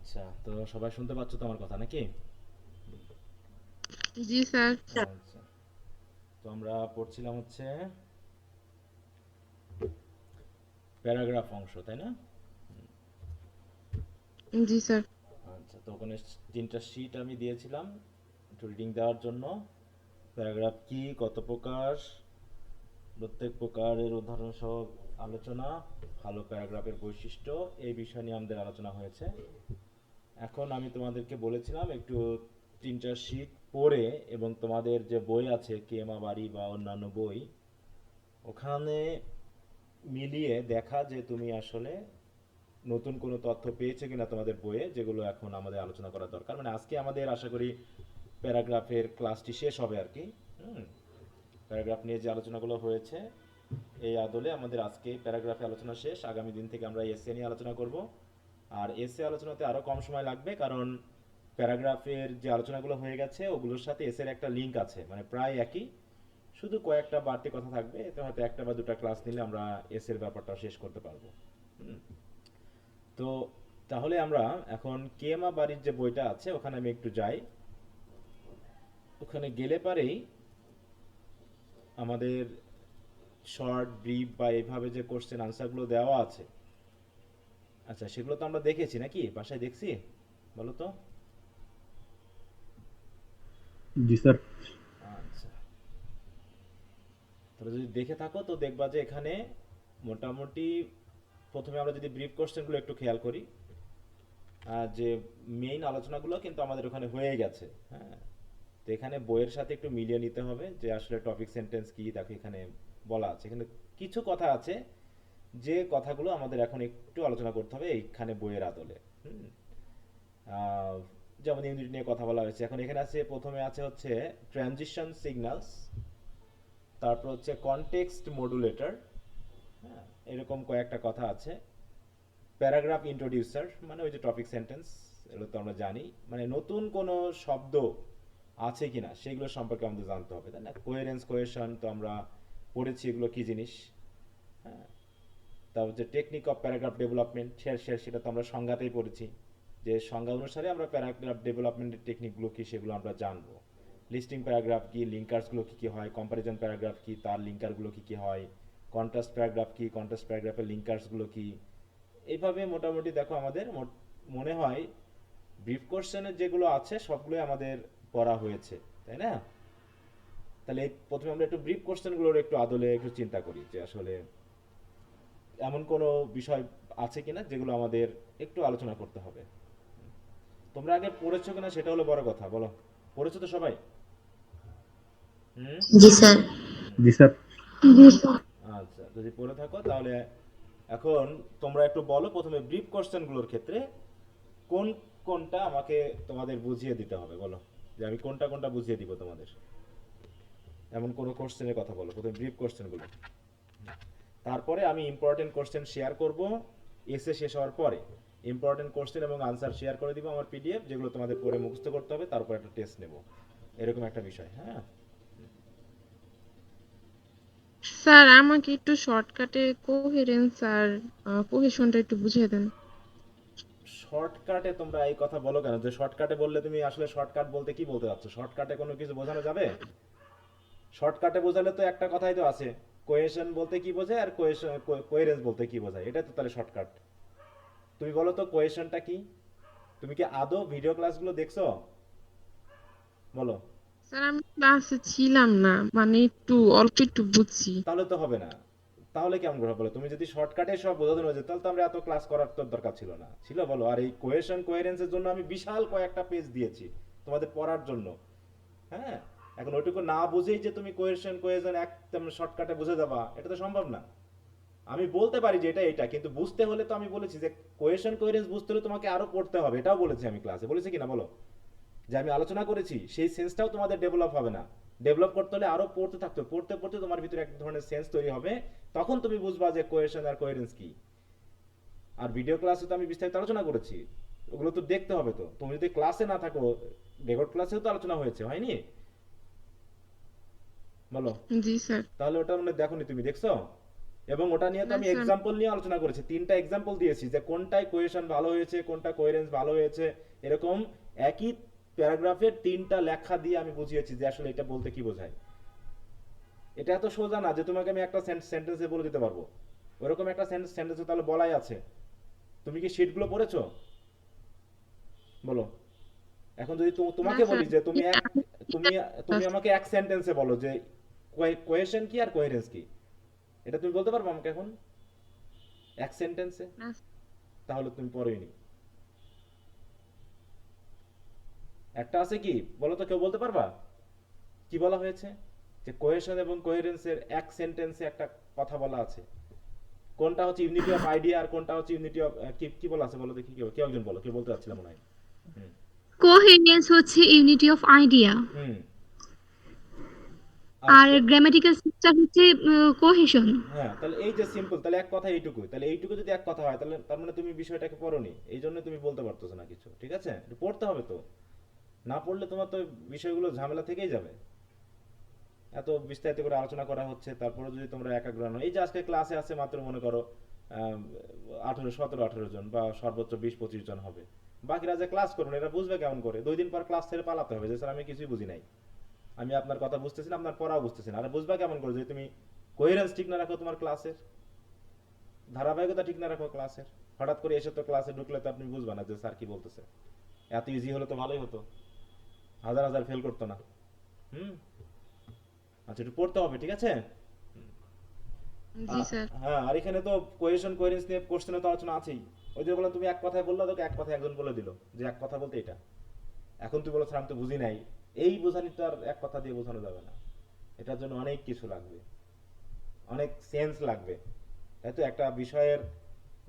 আচ্ছা, তো সবাই শুনতে পাচ্ছ তো আমার কথা নাকি? জি স্যার। আচ্ছা, তো আমরা পড়ছিলাম হচ্ছে প্যারাগ্রাফ অংশ, তাই না? জি স্যার। আচ্ছা, তো ওখানে তিনটা শীট আমি দিয়েছিলাম একটু রিডিং দেওয়ার জন্য। প্যারাগ্রাফ কি, কত প্রকার, প্রত্যেক প্রকারের উদাহরণ সহ আলোচনা, ভালো প্যারাগ্রাফের বৈশিষ্ট্য, এই বিষয় নিয়ে আমাদের আলোচনা হয়েছে। এখন আমি তোমাদেরকে বলেছিলাম একটু তিনটা শীট পড়ে এবং তোমাদের যে বই আছে কেমা বাড়ি বা অন্যান্য বই, ওখানে মিলিয়ে দেখা যে তুমি আসলে নতুন কোনো তথ্য পেয়েছো কিনা তোমাদের বইয়ে, যেগুলো এখন আমাদের আলোচনা করা দরকার। মানে আজকে আমাদের আশা করি প্যারাগ্রাফের ক্লাসটি শেষ হবে আর কি। হুম, প্যারাগ্রাফ নিয়ে যে আলোচনাগুলো হয়েছে এই আদলে আমাদের আজকে প্যারাগ্রাফে আলোচনা শেষ। আগামী দিন থেকে আমরা এসএ নিয়ে আলোচনা করব। আর এসএ আলোচনাতে আরও কম সময় লাগবে, কারণ প্যারাগ্রাফের যে আলোচনাগুলো হয়ে গেছে ওগুলোর সাথে এসের একটা লিঙ্ক আছে, মানে প্রায় একই, শুধু কয়েকটা বাড়তি কথা থাকবে। এতে হয়তো একটা বা দুটা ক্লাস নিলে আমরা এসের ব্যাপারটা শেষ করতে পারবো। হুম, তো তাহলে আমরা এখন কেমা বাড়ির যে বইটা আছে ওখানে আমি একটু যাই। ওখানে গেলে পারেই আমাদের শর্ট ব্রিফ বা এইভাবে যে কোশ্চেন আনসারগুলো দেওয়া আছে, আচ্ছা সেগুলো তো আমরা দেখেছি নাকি, বাসায় দেখছি, বলো তো? জি স্যার। আচ্ছা, তাহলে যদি দেখে থাকো তো দেখবা যে এখানে মোটামুটি প্রথমে আমরা যদি ব্রিফ কোশ্চেনগুলো একটু খেয়াল করি, যে মেইন আলোচনাগুলো কিন্তু আমাদের ওখানে হয়ে গেছে। হ্যাঁ, তো এখানে বইয়ের সাথে একটু মিলিয়ে নিতে হবে যে আসলে টপিক সেন্টেন্স কি, দেখো এখানে বলা আছে। এখানে কিছু কথা আছে যে কথাগুলো আমাদের এখন একটু আলোচনা করতে হবে এইখানে বইয়ের আদলে। হুম, আহ, যেমন ইউনিট নিয়ে কথা বলা হয়েছে, এখন এখানে আছে প্রথমে আছে হচ্ছে ট্রানজিশন সিগন্যালস, তারপর হচ্ছে কনটেক্সট মডুলেটর। হ্যাঁ, এরকম কয়েকটা কথা আছে। প্যারাগ্রাফ ইন্ট্রোডিউসার মানে ওই যে টপিক সেন্টেন্স, এগুলো তো আমরা জানি। মানে নতুন কোনো শব্দ আছে কিনা সেগুলো সম্পর্কে আমাদের জানতে হবে, তাই না? কোহেরেন্স কোহেশন তো আমরা পড়েছি, এগুলো কি জিনিস। হ্যাঁ, তারপর হচ্ছে টেকনিক অফ প্যারাগ্রাফ ডেভেলপমেন্ট, সেটা তো আমরা সংজ্ঞাতেই পড়েছি, যে সংজ্ঞা অনুসারে আমরা প্যারাগ্রাফ ডেভেলপমেন্টের টেকনিকগুলো কি সেগুলো আমরা জানবো। লিস্টিং প্যারাগ্রাফ কি, লিঙ্কার্সগুলো কি কি হয়, কম্পারিজন প্যারাগ্রাফ কি, তার লিঙ্কারগুলো কি কি হয়, কন্ট্রাস্ট প্যারাগ্রাফ কি, কন্ট্রাস্ট প্যারাগ্রাফের লিঙ্কার্সগুলো কি। এইভাবে মোটামুটি দেখো আমাদের মনে হয় ব্রিফ কোশ্চেনের যেগুলো আছে সবগুলোই আমাদের পড়া হয়েছে, তাই না? তাহলে প্রথমে আমরা একটু ব্রিফ কোশ্চেনগুলোর একটু আদলে একটু চিন্তা করি যে আসলে এমন কোনো বিষয় আছে কিনা যেগুলো আমাদের একটু আলোচনা করতে হবে। তোমরা আগে পড়েছো কিনা সেটা হলো বড় কথা, বলো। পড়েছো তো সবাই? হুম। জি স্যার। হুম, জি স্যার। জি স্যার। আচ্ছা, যদি পড়ে থাকো তাহলে এখন তোমরা একটু বলো প্রথমে ব্রিফ কোশ্চেনগুলোর ক্ষেত্রে কোন কোনটা আমাকে তোমাদের বুঝিয়ে দিতে হবে, বলো। যে আমি কোনটা কোনটা বুঝিয়ে দিব তোমাদের, এমন কোনো কোশ্চেনের কথা বলো প্রথমে ব্রিফ কোশ্চেনগুলো। তারপরে আমি ইম্পর্টেন্ট কোশ্চেন শেয়ার করব এসে শেষ হওয়ার পরে। ইম্পর্টেন্ট কোশ্চেন এবং আনসার শেয়ার করে দিব আমার পিডিএফ, যেগুলো তোমাদের পড়ে মুখস্থ করতে হবে, তারপর একটা টেস্ট নেব, এরকম একটা বিষয়। হ্যাঁ, স্যার আমাকে একটু শর্টকাটে কোহেরেন্স আর কোহেশনটা একটু বুঝিয়ে দেন। শর্টকাটে তোমরা এই কথা বলো কেন? যে শর্টকাটে বললে তুমি আসলে শর্টকাট বলতে কি বলতে চাচ্ছ? শর্টকাটে কোনো কিছু বোঝানো যাবে? শর্টকাটে বোঝালে তো একটা কথাই তো আছে, কোয়েশন বলতে কি বোঝায় আর কোয়েরেন্স বলতে কি বোঝায়, এটা তো তাহলে শর্টকাট। তুমি বলো তো কোয়েশনটা কি? তুমি কি আদৌ ভিডিও ক্লাসগুলো দেখছো, বলো। স্যার আমি ক্লাসে ছিলাম না, মানে একটু অল্প একটু বুঝছি। তাহলে তো হবে না। তাহলে কেমন করে বলো? তুমি যদি শর্টকাটে সব বোঝাতে হয়ে যেত তাহলে তো আমরা এত ক্লাস করার তো দরকার ছিল না, ছিল বলো? আর এই কোহেশন কোহেরেন্সের জন্য আমি বিশাল কয়েকটা পেজ দিয়েছি তোমাদের পড়ার জন্য। হ্যাঁ, এখন ওইটুকু না বুঝেই যে তুমি কোহেশন কোহেশন একদম শর্টকাটে বুঝে যাবা, এটা তো সম্ভব না। আমি বলতে পারি যে এটা এটা, কিন্তু বুঝতে হলে তো আমি বলেছি যে কোহেশন কোহেরেন্স বুঝতে হলে তোমাকে আরো পড়তে হবে, এটাও বলেছি আমি ক্লাসে, বলেছি কিনা বলো? যে আমি আলোচনা করেছি সেই সেন্সটাও তোমাদের ডেভেলপ হবে না। ডেভেলপ করতে হলে আরো পড়তে থাকতে হবে, পড়তে পড়তে তোমার ভিতরে এক ধরনের সেন্স তৈরি হবে, তখন তুমি বুঝবা যে কোহেশন আর কোহেরেন্স কি। আর ভিডিও ক্লাসে তো আমি বিস্তারিত আলোচনা করেছি, ওগুলো তো দেখতে হবে। তো তুমি যদি ক্লাসে না থাকো, রেকর্ড ক্লাসেও তো আলোচনা হয়েছে, হয়নি? বলো। জি স্যার। তাহলে ওটা মানে দেখোনি, তুমি দেখছো? এবং ওটা নিয়ে তো না আমি স্যার, এক্সাম্পল নিয়ে আলোচনা করেছি, 3টা এক্সাম্পল দিয়েছি যে কোনটায় কোহেশন ভালো হয়েছে, কোনটা কোহেরেন্স ভালো হয়েছে। এরকম একই প্যারাগ্রাফের 3টা লেখা দিয়ে আমি বুঝিয়েছি যে আসলে এটা বলতে কি বোঝায়। এটা এত সোজা না যে তোমাকে আমি একটা সেন্টেন্সে বলে দিতে পারবো। ওরকম একটা সেন্টেন্সে তাহলে বলাই আছে। তুমি কি শিটগুলো পড়েছো? বলো। এখন যদি না তোমাকে স্যার, বলি যে তুমি তুমি আমাকে এক সেন্টেন্সে বলো যে কোহেশন কি আর কোহেরেন্স কি, এটা তুমি বলতে পারবে আমাকে এখন এক সেন্টেন্সে? না তাহলে তুমি পড়োইনি। একটা আছে কি বলো তো, কেউ বলতে পারবা কি বলা হয়েছে? যে কোহেশন এবং কোহেরেন্সের এক সেন্টেন্সে একটা কথা বলা আছে। কোনটা হচ্ছে ইউনিটি অফ আইডিয়া আর কোনটা হচ্ছে ইউনিটি অফ কি কি বলা আছে বলো দেখি, কেউ একজন বলো, কেউ বলতে চাচ্ছিল মনে হয়। হুম। কোহেরেন্স হচ্ছে ইউনিটি অফ আইডিয়া হুম। আর আর গ্রামাটিক্যাল সিস্টেম হচ্ছে কোহেশন। হ্যাঁ, তাহলে এই যে সিম্পল, তাহলে এক কথা এইটুকুই, তাহলে এইটুকু যদি এক কথা হয় তাহলে তার মানে তুমি বিষয়টাকে পড়োনি, এই জন্য তুমি বলতে পারতেছো না কিছু। ঠিক আছে, একটু পড়তে হবে তো, না পড়লে তোমার তো বিষয়গুলো ঝামেলা থেকেই যাবে। এত বিস্তারিত করে আলোচনা করা হচ্ছে, তারপরে যদি তোমরা একাগ্র নয়, এই যে আজকে ক্লাসে আছে মাত্র মনে করো 17-18 জন বা সর্বোচ্চ 20-25 জন হবে, বাকিরা যে ক্লাস করুন এরা বুঝবে কেমন করে? 2 দিন পর ক্লাস ছেড়ে পালাতে হবে যে স্যার আমি কিছুই বুঝি নাই, আমি আপনার কথা বুঝতেছি না, আপনার পড়াও বুঝতেছি না। আর বুঝবা কেমন করে যদি তুমি কোহেরেন্স ঠিক না রাখো, তোমার ক্লাসের ধারাবাহিকতা ঠিক না রাখো ক্লাসের? হঠাৎ করে এসে তো ক্লাসে ঢুকলে তো আপনি বুঝবা না যে স্যার কি বলতেছে। এত ইজি হলে তো ভালোই হতো, হাজার হাজার ফেল করতো না। হুম। আচ্ছা, একটু পড়তে হবে, ঠিক আছে? জি স্যার। হ্যাঁ, আর এখানে তো কোহেশন কোহেরেন্স নিয়ে কোশ্চেনে তো আলোচনা আছেই। ওই যে বললাম তুমি এক কথায় বললা, তোকে এক কথায় একজন বলে দিল যে এক কথা বলতে এটা। এখন তুই বলো স্যার আমি তো বুঝি নাই, এই বোঝানি তো আর এক কথা দিয়ে বোঝানো যাবে না। এটার জন্য অনেক কিছু লাগবে, অনেক সেন্স লাগবে, তাই তো? একটা বিষয়ের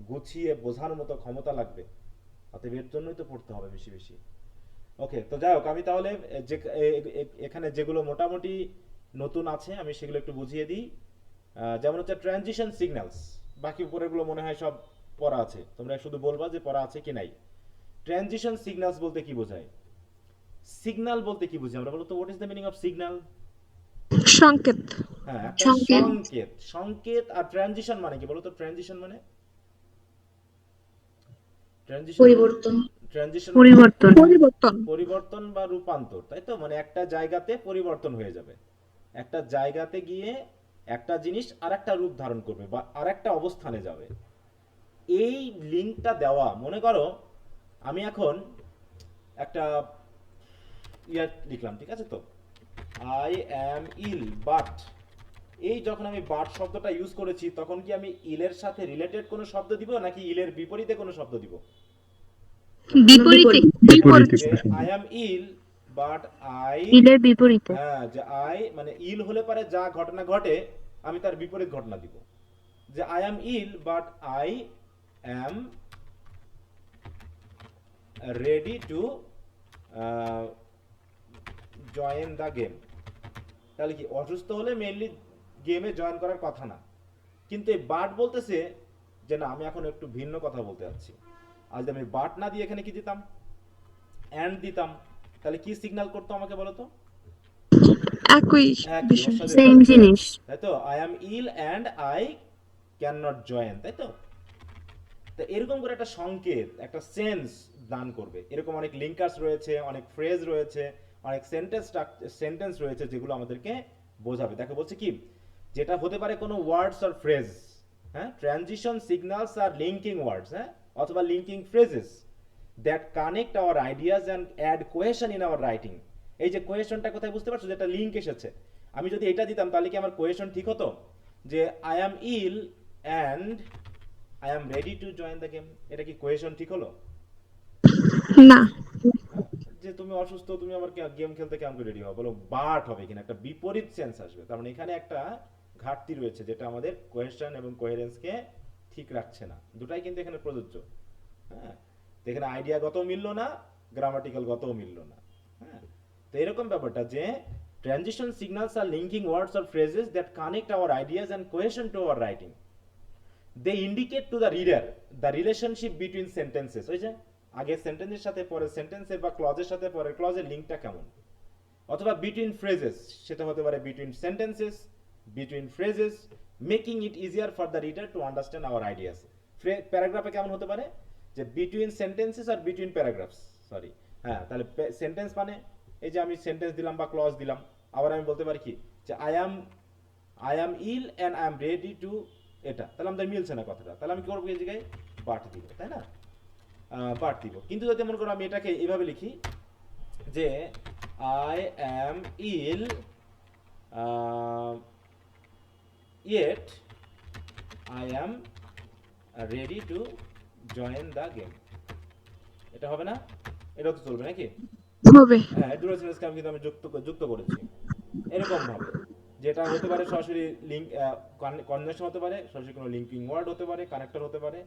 গুছিয়ে বোঝানোর মতো ক্ষমতা লাগবে। অতএব এর জন্যই তো পড়তে হবে বেশি বেশি। ওকে, তো যাই হোক, আমি তাহলে যে এখানে যেগুলো মোটামুটি নতুন আছে আমি সেগুলো একটু বুঝিয়ে দিই। যেমন হচ্ছে ট্রানজিশন সিগন্যালস, বাকি উপরেরগুলো মনে হয় সব পড়া আছে, তোমরা শুধু বলবা যে পড়া আছে কি নাই। ট্রানজিশন সিগন্যালস বলতে কি বোঝায়? সিগন্যাল বলতে কি বুঝি আমরা, বলো তো? What is the meaning of signal? সংকেত। হ্যাঁ, একটা সংকেত। সংকেত। সংকেত। আর ট্রানজিশন মানে কি বলো তো? ট্রানজিশন মানে, ট্রানজিশন পরিবর্তন। ট্রানজিশন মানে পরিবর্তন। পরিবর্তন। পরিবর্তন বা রূপান্তর, তাই তো? মানে একটা জায়গাতে পরিবর্তন হয়ে যাবে, একটা জায়গাতে গিয়ে একটা জিনিস আরেকটা রূপ ধারণ করবে বা আরেকটা অবস্থানে যাবে। এই লিঙ্কটা দেওয়া, মনে করো আমি এখন একটা ইয়ার লিখলাম, ঠিক আছে তো? আই অ্যাম ইল বাট, এই যখন আমি বাট শব্দটা ইউজ করেছি তখন কি আমি ইলের সাথে রিলেটেড কোনো শব্দ দিব নাকি ইলের বিপরীতে কোনো শব্দ দিব? বিপরীতে। বিপরীত। যে I am ill but I, ইলের বিপরীতে। হ্যাঁ, যে আই মানে ইল হলে পারে যা ঘটনা ঘটে আমি তার বিপরীত ঘটনা দিব। যে I am ill but I am ready to join the game. তাহলে কি অসুস্থ হলে মেইনলি গেমে জয়েন করার কথা না, কিন্তু এই বাট বলতেছে যে না আমি এখন একটু ভিন্ন কথা বলতে যাচ্ছি। আজ আমি বাট না দিয়ে এখানে কি দিতাম? অ্যান্ড দিতাম। তাহলে কি সিগন্যাল করতো আমাকে বলো তো? একই একই বিষয়। ওর সাথে সেম তাহলে জিনিস। তাই তো? I am ill and I can not join, তাই তো? তো এরকম করে একটা সংকেত, একটা সেন্স দান করবে। এরকম অনেক লিঙ্কার্স রয়েছে, অনেক ফ্রেজ রয়েছে, অনেক সেন্টেন্স রয়েছে যেগুলো আমাদেরকে বোঝাবে। দেখো বলছে কি, যেটা হতে পারে কোনো ওয়ার্ডস অর ফ্রেজ, হ্যাঁ, transition signals are linking words, হ্যাঁ, অথবা linking phrases that connect our ideas and add cohesion in our writing. এই যে কোহেশনটা কোথায় বুঝতে পারছো? যেটা লিঙ্ক এসেছে, আমি যদি এটা দিতাম তাহলে কি আমার কোহেশন ঠিক হতো? যে I am ill and I am ready to join the game, এটা কি কোহেশন ঠিক হলো? না। হ্যাঁ, যে তুমি অসুস্থ, তুমি আবার গেম খেলতে কেমন করে রেডি হও বলো? বাট হবে কিনা, একটা বিপরীত সেন্স আসবে। তার মানে এখানে একটা ঘাটতি রয়েছে যেটা আমাদের কোহেশন এবং কোহেরেন্সকে ঠিক রাখছে না। দুটাই কিন্তু এখানে প্রযোজ্য। হ্যাঁ, তো এখানে আইডিয়াগত মিলল না, গ্রামাটিক্যাল গতও মিলল না। হ্যাঁ, তো এরকম ব্যাপারটা যে transition signals are linking words or phrases that connect our ideas and cohesion to our writing. They indicate to the reader the relationship between sentences. ওই যে আগের সেন্টেন্সের সাথে পরের সেন্টেন্সের বা ক্লজের সাথে পরের ক্লজের লিঙ্কটা কেমন, অথবা বিটুইন ফ্রেজেস, সেটা হতে পারে between sentences, between phrases, making it easier for the reader to understand our ideas. প্যারাগ্রাফে কেমন হতে পারে, যে বিটুইন সেন্টেন্সেস আর বিটুইন প্যারাগ্রাফস, সরি, হ্যাঁ, তাহলে সেন্টেন্স মানে এই যে আমি সেন্টেন্স দিলাম বা ক্লজ দিলাম, আবার আমি বলতে পারি কি যে I am ill and I am ready to, এটা তাহলে আমাদের মিলছে না কথাটা, তাহলে আমি কি করবো এই জায়গায় বাট দিব, তাই না, বাট দিব। কিন্তু যদি মনে করো আমি এটাকে এইভাবে লিখি যে I am ill yet I am ready to join the game, এটা হবে না? এটা তো চলবে নাকি? হবে। হ্যাঁ, দুটো সেন্টেন্সকে আমি কিন্তু আমি যুক্ত করেছি এরকম ভাবে, যেটা হতে পারে সরাসরি লিঙ্ক কনজাংশন হতে পারে, সরাসরি কোনো লিঙ্কিং ওয়ার্ড হতে পারে, কানেক্টর হতে পারে,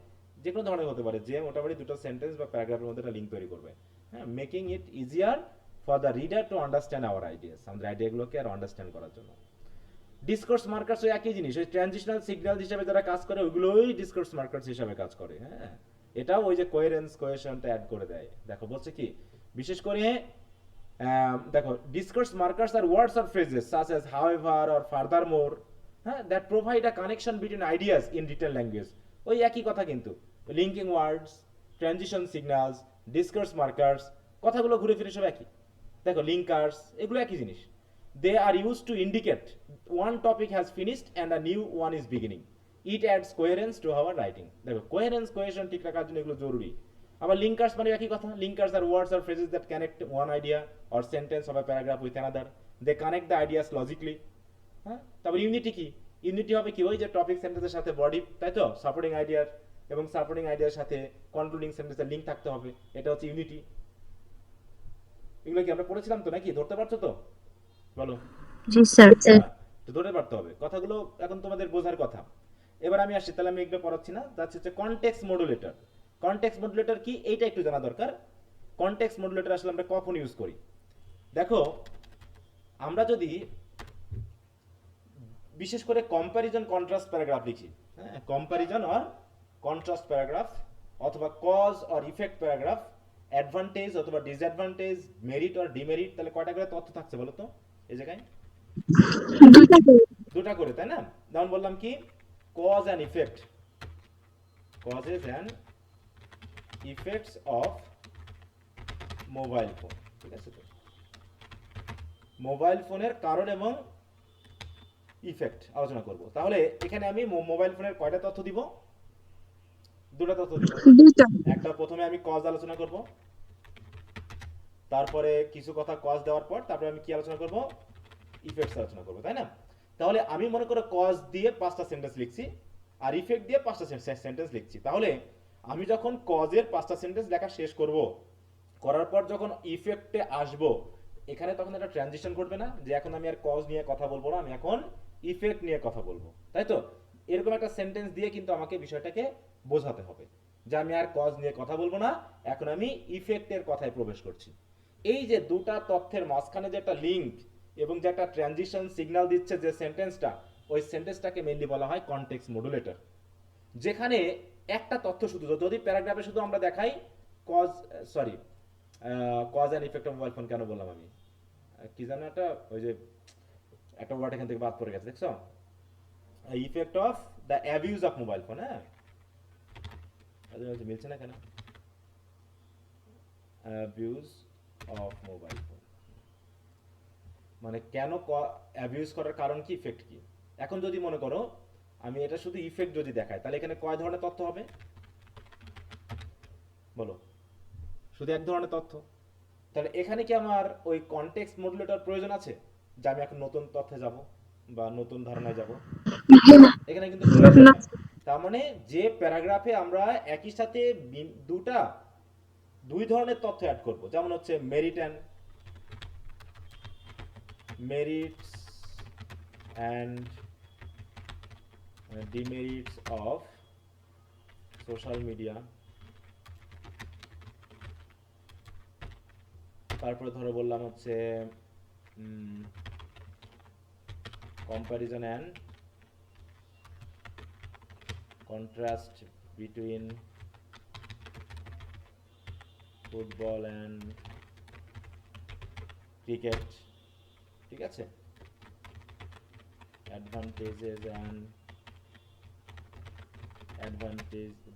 যে কোনো ধরনের হতে পারে, যে মোটামুটি দুটো সেন্টেন্স বা প্যারাগ্রাফের মধ্যে একটা লিঙ্ক তৈরি করবে। হ্যাঁ, making it easier for the reader to understand our ideas, আমাদের আইডিয়াগুলোকে আর আন্ডারস্ট্যান্ড করার জন্য। ডিসকোর্স মার্কার্স ওই একই জিনিস, ওই ট্রানজিশনাল সিগন্যাল হিসেবে যারা কাজ করে ওইগুলোই ডিসকোর্স মার্কার্স হিসেবে কাজ করে। হ্যাঁ, এটাও ওই যে কোহেরেন্স কোহেশনটা অ্যাড করে দেয়। দেখো বলছে কি, বিশেষ করে দেখো ডিসকোর্স মার্কার্স আর words or phrases such as however or furthermore, হ্যাঁ, that provide a connection between ideas in written language. ওই একই কথা কিন্তু, linking words, transition signals, discourse markers, কথাগুলো ঘুরে ফিরে সব একই। দেখো লিঙ্কার্স, এগুলো একই জিনিস। They are use to indicate one topic has finished and a new one is beginning. It adds coherence to our writing. দেখো কোহেরেন্স কোহেশন ঠিক রাখার জন্য এগুলো জরুরি। আবার লিঙ্কার্স মানে একই কথা, লিঙ্কার্স আর ওয়ার্ডস আর phrases that connect one idea or sentence of a paragraph with another, they connect the ideas logically. হ্যাঁ, তারপর ইউনিটি কি, ইউনিটি হবে কি, ওই যে টপিক সেন্টেন্সের সাথে বডি, তাই তো, সাপোর্টিং আইডিয়ার এবং সাপোর্টিং আইডিয়ার সাথে কনক্লুডিং সেন্টেন্সের লিঙ্ক থাকতে হবে, এটা হচ্ছে ইউনিটি। এগুলো কি আমরা পড়েছিলাম তো নাকি, ধরতে পারছো তো? বলো। জি স্যার। তো ধরে পারতে হবে কথাগুলো, এখন তোমাদের বোঝার কথা। এবার আমি আসছি, তাহলে আমি এগুলো পড়াচ্ছি না, যাচ্ছে হচ্ছে কনটেক্সট মডুলেটর। কনটেক্সট মডুলেটর কি এইটা একটু জানা দরকার। কনটেক্সট মডুলেটর আসলে আমরা কখন ইউজ করি? দেখো, আমরা যদি বিশেষ করে কম্প্যারিজন কন্ট্রাস্ট প্যারাগ্রাফ লিখি, হ্যাঁ, কম্প্যারিজন অর কন্ট্রাস্ট প্যারাগ্রাফ, অথবা cause or effect paragraph, advantage অথবা ডিসঅ্যাডভান্টেজ, মেরিট অর ডিমেরিট, তাহলে কয়টা করে তথ্য থাকছে বলো তো এই জায়গায়? দুটা করে, তাই না? যেমন বললাম কি, cause and effect, causes and effects of mobile phone, ঠিক আছে তো, মোবাইল ফোনের কারণ এবং ইফেক্ট আলোচনা করব। তাহলে এখানে আমি মোবাইল ফোনের কয়টা তথ্য দিব? দুটো তথ্য দিব। একটা প্রথমে আমি কজ আলোচনা করব, তারপরে কিছু কথা কজ দেওয়ার পর তারপরে আমি কি আলোচনা করব? ইফেক্টস আলোচনা করব, তাই না? তাহলে আমি মনে করো কজ দিয়ে 5টা সেন্টেন্স লিখছি আর ইফেক্ট দিয়ে 5টা সেন্টেন্স লিখছি। তাহলে আমি যখন কজের 5টা সেন্টেন্স লেখা শেষ করব, করার পর যখন ইফেক্টে আসব, এখানে তখন একটা ট্রানজিশন ঘটবে না, যে এখন আমি আর কজ নিয়ে কথা বলবো না, আমি এখন ইফেক্ট নিয়ে কথা বলবো, তাই তো? এরকম একটা সেন্টেন্স দিয়ে কিন্তু আমাকে বিষয়টাকে বোঝাতে হবে যে আমি আর কজ নিয়ে কথা বলবো না, এখন আমি ইফেক্টের কথায় প্রবেশ করছি। এই যে দুটা তথ্যের মাঝখানে যে একটা লিঙ্ক এবং যে একটা ট্রানজিশন সিগন্যাল দিচ্ছে যে সেন্টেন্সটা, ওই সেন্টেন্সটাকে মেইনলি বলা হয় কনটেক্সট মডুলেটর। যেখানে একটা তথ্য শুধু, যদি প্যারাগ্রাফে শুধু আমরা দেখাই cause, sorry, cause and effect of mobile phone কেন বললাম আমি, কি জানো একটা, ওই যে একটা ওয়ার্ড এখান থেকে বাদ পড়ে গেছে, দেখছো, effect of the abuse of mobile phone. হ্যাঁ, মিলছে না কেন, অ্যাবিউজ অফ মোবাইল ফোন মানে কেন অ্যাবিউজ করার কারণ কি, ইফেক্ট কি। এখন যদি মনে করো আমি এটা শুধু ইফেক্ট যদি দেখাই, তাহলে এখানে কয় ধরনের তথ্য হবে বলো? শুধু এক ধরনের তথ্য। তাহলে এখানে কি আমার ওই কনটেক্সট মডুলেটর প্রয়োজন আছে, যে আমি এখন নতুন তথ্যে যাব বা নতুন ধারণায় যাব? এখানে কিন্তু প্রয়োজন না। তার মানে যে প্যারাগ্রাফে আমরা একই সাথে দুই ধরনের তথ্য অ্যাড করব, যেমন হচ্ছে merits and demerits of social media, তারপরে ধরো বললাম হচ্ছে comparison and contrast between football and cricket, ঠিক আছে, advantages and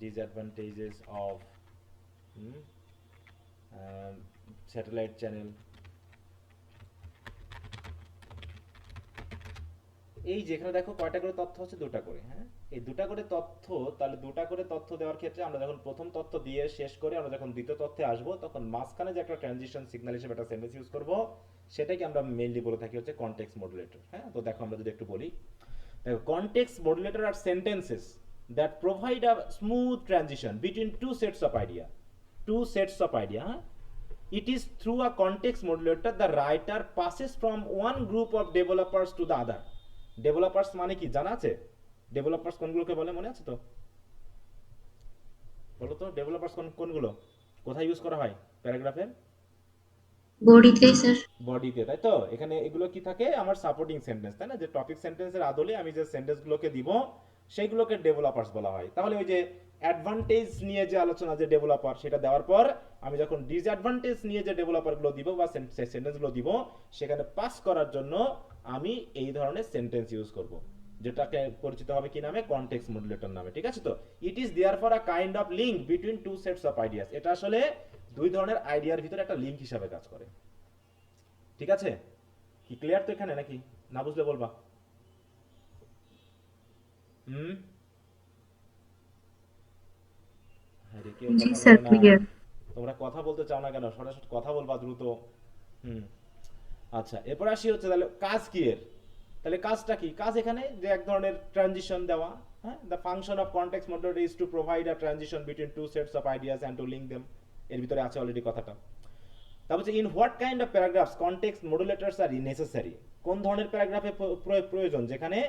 disadvantages of satellite channel. এই যেখানে দেখো কয়টা করে তথ্য হচ্ছে, দুটা করে। হ্যাঁ, এই দুটা করে তথ্য, তাহলে দুটা করে তথ্য দেওয়ার ক্ষেত্রে আমরা যখন প্রথম তথ্য দিয়ে শেষ করে আমরা যখন দ্বিতীয় তথ্যে আসবো, তখন মাঝখানে যে একটা ট্রানজিশন সিগন্যাল হিসেবে একটা সেন্টেন্স ইউজ করব, সেটাকে আমরা মেইনলি বলে থাকি হচ্ছে কনটেক্সট মডুলেটর। হ্যাঁ, তো দেখো আমরা যদি একটু বলি, দেখো context modulator are sentences that provide a smooth transition between two sets of idea. হ্যাঁ, it is through a context modulator the writer passes from one group of developers to the other. Developers মানে কি জানা আছে? Developers কোনগুলোকে বলে, মনে আছে তো? বলো তো, developers কোনগুলো, কোথায় ইউজ করা হয় প্যারাগ্রাফের? বডিতে স্যার। বডিতে, তাই তো? এখানে এগুলো কি থাকে, আমার সাপোর্টিং সেন্টেন্স, তাই না? যে টপিক সেন্টেন্সের আদলে আমি যে সেন্টেন্সগুলোকে দিব সেইগুলোকে ডেভেলপারস বলা হয়। তাহলে ওই যে অ্যাডভান্টেজ নিয়ে যে আলোচনা, যে ডেভেলপার, সেটা দেওয়ার পর আমি যখন ডিসঅ্যাডভান্টেজ নিয়ে যে ডেভেলপারগুলো দিব বা সেন্টেন্সগুলো দিব, সেখানে পাস করার জন্য আমি এই ধরনের সেন্টেন্স ইউজ করব, যেটাকে পরিচিত হবে কি নামে? কনটেক্সট মডুলেটর নামে। ঠিক আছে তো? It is therefore a kind of link between two sets of ideas. এটা আসলে দুই ধরনের আইডিয়ার ভিতরে একটা লিংক হিসাবে কাজ করে। ঠিক আছে? কি ক্লিয়ার তো এখানে, নাকি না বুঝলে বলবা? আরে কেউ জি কথা স্যার, বলে না, ক্লিয়ার। তোমরা কথা বলতে চাও না কেন? সরাসরি কথা বলবা দ্রুত। হুম, আচ্ছা, এরপর আসি হচ্ছে তাহলে কাজ কি এর। তাহলে কাজটা কি? কাজ এখানে যে এক ধরনের ট্রানজিশন দেওয়া। হ্যাঁ, the function of context modulator is to provide a transition between two sets of ideas and to link them. এর ভিতরে আছে অলরেডি কথাটা। তারপর হচ্ছে in what kind of paragraphs context modulators are necessary. কোন ধরনের প্যারাগ্রাফে প্রয়োজন, যেখানে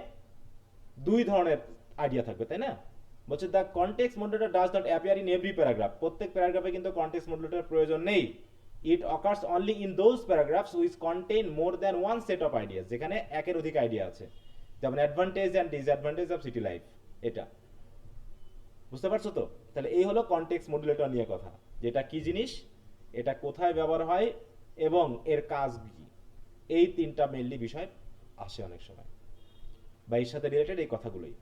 দুই ধরনের আইডিয়া থাকবে, তাই না? বলছে the context modulator does not appear in every paragraph. প্রত্যেক প্যারাগ্রাফে কিন্তু কনটেক্সট মডুলেটর প্রয়োজন নেই। It occurs only in those paragraphs which contain more than one set of ideas, যেখানে একের অধিক আইডিয়া আছে, যেমন advantage and disadvantage of city life. এটা বুঝতে পারছো তো? তাহলে এই হলো কনটেক্সট মডুলেটর নিয়ে কথা, যেটা কি জিনিস, এটা কোথায় ব্যবহার হয় এবং এর কাজ কি। এই তিনটা মেইনলি বিষয় আসে অনেক সময়, বা এর সাথে রিলেটেড এই কথাগুলোই।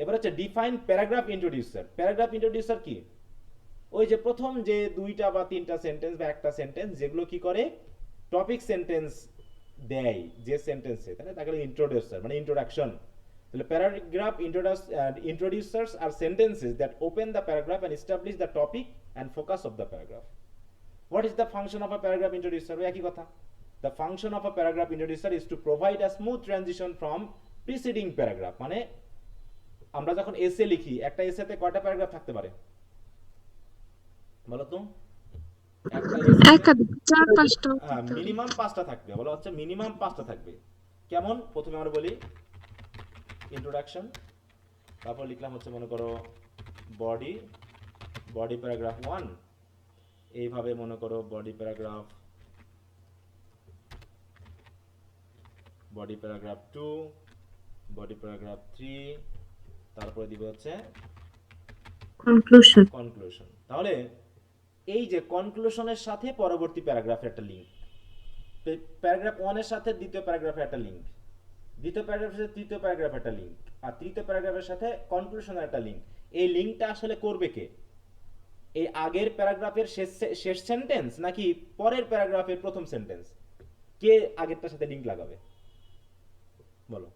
এবার হচ্ছে define paragraph introducer. Paragraph introducer কি? ওই যে প্রথম যে দুইটা বা তিনটা সেন্টেন্স বা একটা সেন্টেন্স, যেগুলো কি করে টপিক সেন্টেন্স দেয় যে সেন্টেন্সে, তাহলে তাকে ইন্ট্রোডিউসার মানে ইন্ট্রোডাকশন। তাহলে paragraph introducers are sentences that open the paragraph and establish the topic and focus of the paragraph. What is the function of a paragraph introducer? একই কথা। The function of a paragraph introducer is to provide a smooth transition from preceding paragraph. মানে আমরা যখন এসে লিখি, একটা এসেতে কয়টা paragraph থাকতে পারে বলো তো? একটা এসেতে একাধিক 4-5টা মিনিমাম 5টা থাকবে। বলা হচ্ছে মিনিমাম 5টা থাকবে। কেমন? প্রথমে আমরা বলি ইন্ট্রোডাকশন, তারপর লিখলাম হচ্ছে মনে করো বডি প্যারাগ্রাফ 1, এইভাবে মনে করো বডি প্যারাগ্রাফ 2, বডি প্যারাগ্রাফ 3, তারপরে দিব হচ্ছে কনক্লুশন। তাহলে এই যে কনক্লুশনের সাথে পরবর্তী প্যারাগ্রাফের একটা লিংক, প্যারাগ্রাফ 1 এর সাথে দ্বিতীয় প্যারাগ্রাফের একটা লিংক, দ্বিতীয় প্যারাগ্রাফের সাথে তৃতীয় প্যারাগ্রাফের একটা লিংক, আর তৃতীয় প্যারাগ্রাফের সাথে কনক্লুশনের একটা লিংক। এই লিংকটা আসলে করবে কে? এই আগের প্যারাগ্রাফের শেষ সেন্টেন্স নাকি পরের প্যারাগ্রাফের প্রথম সেন্টেন্স? কে আগেরটার সাথে লিংক লাগাবে বলো?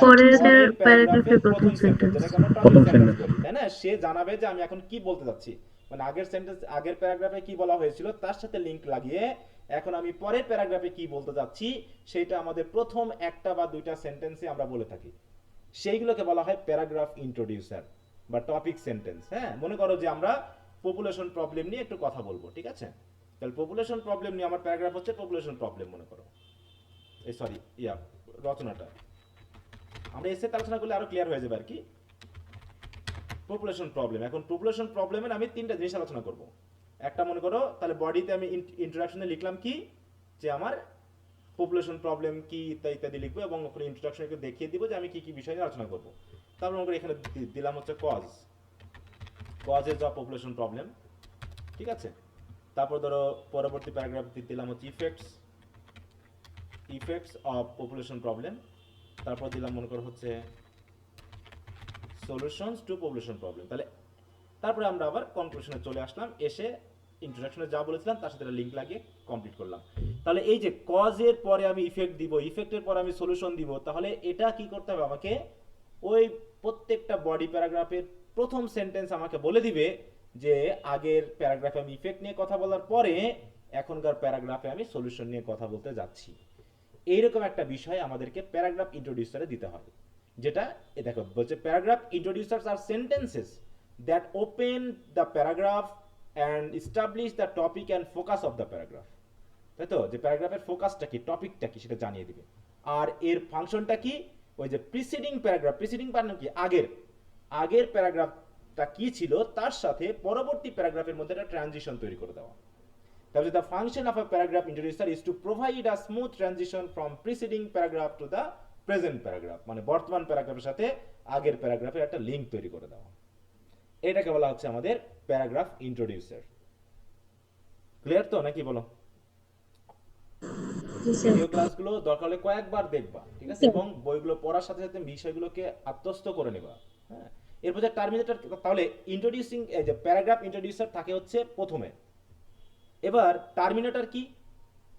পরের প্যারাগ্রাফের প্রথম সেন্টেন্স, যেটাকে আমরা টপিক সেন্টেন্স বলি, তাই না? সে জানাবে যে আমি এখন কি বলতে যাচ্ছি, মানে আগের সেন্টেন্স, আগের প্যারাগ্রাফে কি বলা হয়েছিল তার সাথে লিংক লাগিয়ে এখন আমি পরের প্যারাগ্রাফে কি বলতে যাচ্ছি সেটা আমাদের প্রথম একটা বা দুইটা সেন্টেন্সে আমরা বলে থাকি। সেইগুলোকে বলা হয় প্যারাগ্রাফ ইন্ট্রোডিউসার বা টপিক সেন্টেন্স। হ্যাঁ, মনে করো যে আমরা পপুলেশন প্রবলেম নিয়ে একটু কথা বলবো, ঠিক আছে? তাহলে পপুলেশন প্রবলেম নিয়ে আমার প্যারাগ্রাফ হচ্ছে পপুলেশন প্রবলেম, মনে করো এই সরি রচনাটা আমরা এসে আলোচনা করলে আরো ক্লিয়ার হয়ে যাবে আর কি। পপুলেশন প্রবলেম, এখন পপুলেশন প্রবলেমের আমি তিনটা জিনিস আলোচনা করব। একটা মনে করো তাহলে বডিতে আমি ইন্ট্রোডাকশনে লিখলাম কি, যে আমার পপুলেশন প্রবলেম কি ইত্যাদি লিখবো, এবং ওখানে ইন্ট্রোডাকশনে একটু দেখিয়ে দিব যে আমি কি কি বিষয় নিয়ে আলোচনা করব। তারপর মনে করি এখানে দিলাম হচ্ছে কজেস অফ পপুলেশন প্রবলেম, ঠিক আছে? তারপর ধরো পরবর্তী প্যারাগ্রাফ দিলাম হচ্ছে ইফেক্টস অফ পপুলেশন প্রবলেম, তারপর দিলাম মনে করো হচ্ছে সলিউশনস টু পপুলেশন প্রবলেম। তাহলে তারপরে আমরা আবার কনক্লুশনে চলে আসলাম, এসে ইন্ট্রোডাকশনে যা বলেছিলাম তার সাথে লিঙ্ক লাগিয়ে কমপ্লিট করলাম। তাহলে এই যে কজের পরে আমি ইফেক্ট দিব, ইফেক্টের পরে আমি সলিউশন দিব, তাহলে এটা কি করতে হবে আমাকে, ওই প্রত্যেকটা বডি প্যারাগ্রাফের প্রথম সেন্টেন্স আমাকে বলে দিবে যে আগের প্যারাগ্রাফে আমি ইফেক্ট নিয়ে কথা বলার পরে এখনকার প্যারাগ্রাফে আমি সলিউশন নিয়ে কথা বলতে যাচ্ছি। এইরকম একটা বিষয় আমাদেরকে প্যারাগ্রাফ ইন্ট্রোডিউসারে দিতে হয়, যেটা দেখো বলছে paragraph introducers are sentences that open the paragraph and establish the topic and focus of the paragraph. তাই তো, যে প্যারাগ্রাফের ফোকাসটা কি, টপিকটা কি, সেটা জানিয়ে দিবে। আর এর ফাংশনটা কি, ওই যে প্রিসিডিং প্যারাগ্রাফ, প্রিসিডিং মানে কি, আগের প্যারাগ্রাফটা কি ছিল তার সাথে পরবর্তী প্যারাগ্রাফের মধ্যে একটা ট্রানজিশন তৈরি করে দেওয়া। তাহলে the function of a paragraph introducer is to provide a smooth transition from preceding paragraph to the present paragraph, মানে বর্তমান প্যারাগ্রাফের সাথে আগের প্যারাগ্রাফের একটা লিংক তৈরি করে দেওয়া। এটাকে বলা হচ্ছে আমাদের প্যারাগ্রাফ ইন্ট্রোডিউসার। ক্লিয়ার তো নাকি বলো? জি স্যার। ভিডিও ক্লাসগুলো দরকার হলে কয়েকবার দেখবা, ঠিক আছে, এবং বইগুলো পড়ার সাথে সাথে বিষয়গুলোকে আত্মস্থ করে নেবা। হ্যাঁ, এরপর যে টার্মিনেটর, তাহলে ইন্ট্রোডিউসিং এই যে প্যারাগ্রাফ ইন্ট্রোডিউসার থাকে হচ্ছে প্রথমে। এবার টার্মিনেটর কি,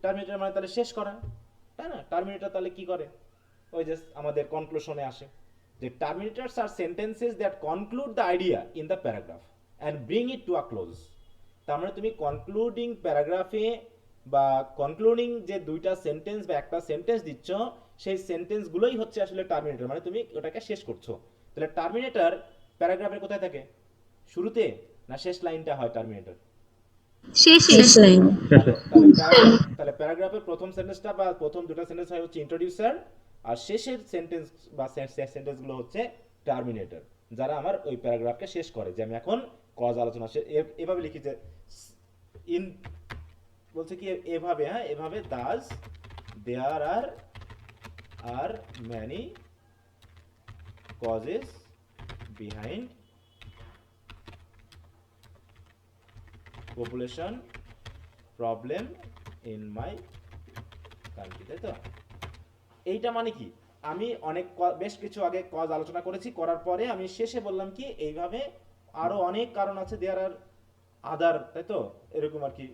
টার্মিনেটর মানে তাহলে শেষ করা, তাই না? টার্মিনেটর তাহলে কি করে, ওই যে আমাদের কনক্লুশনে আসে যে terminators are sentences that conclude the idea in the paragraph and bring it to a close. তার মানে তুমি কনক্লুডিং প্যারাগ্রাফে বা কনক্লুডিং যে দুইটা সেন্টেন্স বা একটা সেন্টেন্স দিচ্ছ, সেই সেন্টেন্সগুলোই হচ্ছে আসলে টার্মিনেটর, মানে তুমি ওটাকে শেষ করছো। তাহলে টার্মিনেটর প্যারাগ্রাফের কোথায় থাকে, শুরুতে না শেষ লাইনটা হয় টার্মিনেটর? শেষ লাইন। তাহলে প্যারাগ্রাফের প্রথম সেন্টেন্সটা বা প্রথম দুটো সেন্টেন্স হয় হচ্ছে ইন্ট্রোডিউসার, আর শেষের সেন্টেন্স বা সেন্টেন্সগুলো হচ্ছে টার্মিনেটর, যারা আমার ওই প্যারাগ্রাফকে শেষ করে। যে আমি এখন কজ আলোচনা এভাবে লিখি যে ইন বলছে কি এভাবে, হ্যাঁ এভাবে, thus there are many causes behind population problem in my country. তাই তো, এইটা মানে কি, আমি অনেক বেশ কিছু আগে কজ আলোচনা করেছি, করার পরে আমি শেষে বললাম কি এইভাবে আরো অনেক কারণ আছে, দেয়ার আর আদার, তাই তো, এরকম আর কি।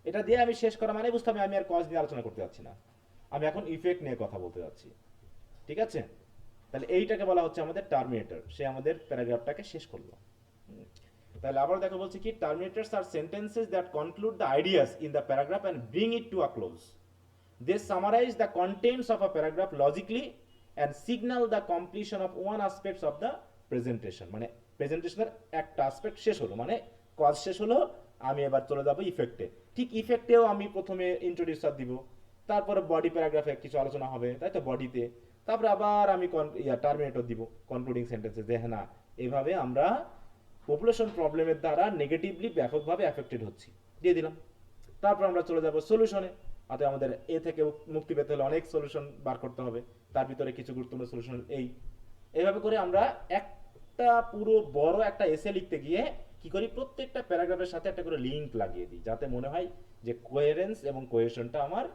এটা দিয়ে আমি শেষ করা মানে বুঝতে হবে আমি আর কজ নিয়ে আলোচনা করতে যাচ্ছি না, আমি এখন ইফেক্ট নিয়ে কথা বলতে যাচ্ছি। ঠিক আছে, তাহলে এইটাকে বলা হচ্ছে আমাদের টার্মিনেটর, সে আমাদের প্যারাগ্রাফটাকে শেষ করলো। তাহলে আবার দেখো বলছে কি, terminators are sentences that conclude the ideas in the paragraph and bring it to a close. They summarize the contents of a paragraph logically and signal the completion of one aspects of the presentation. মানে প্রেজেন্টেশনের একটা aspect শেষ হলো, মানে cause শেষ হলো, আমি এবার চলে যাবো ইফেক্টে। ঠিক ইফেক্টেও আমি প্রথমে ইন্ট্রোডিউসার দিব, তারপরে বডি প্যারাগ্রাফে কিছু আলোচনা হবে, তাই তো, বডিতে, তারপরে আবার আমি টার্মিনেটর দিব কনক্লুডিং সেন্টেন্সে, যে হ্যাঁ না এভাবে আমরা পপুলেশন প্রবলেমের দ্বারা নেগেটিভলি ব্যাপকভাবে এফেক্টেড হচ্ছি, দিয়ে দিলাম। তারপর আমরা চলে যাব সলিউশনে, অর্থাৎ আমাদের এ থেকে মুক্তি পেতে হলে অনেক সলিউশন বার করতে হবে, তার ভিতরে কিছু গুরুত্বপূর্ণ সলিউশন এইভাবে করে আমরা একটা পুরো বড় একটা এসে লিখতে গিয়ে কি করি, প্রত্যেকটা প্যারাগ্রাফের সাথে একটা করে লিংক লাগিয়ে দিই, যাতে মনে হয় যে কোহেরেন্স এবং কোহেশনটা আমার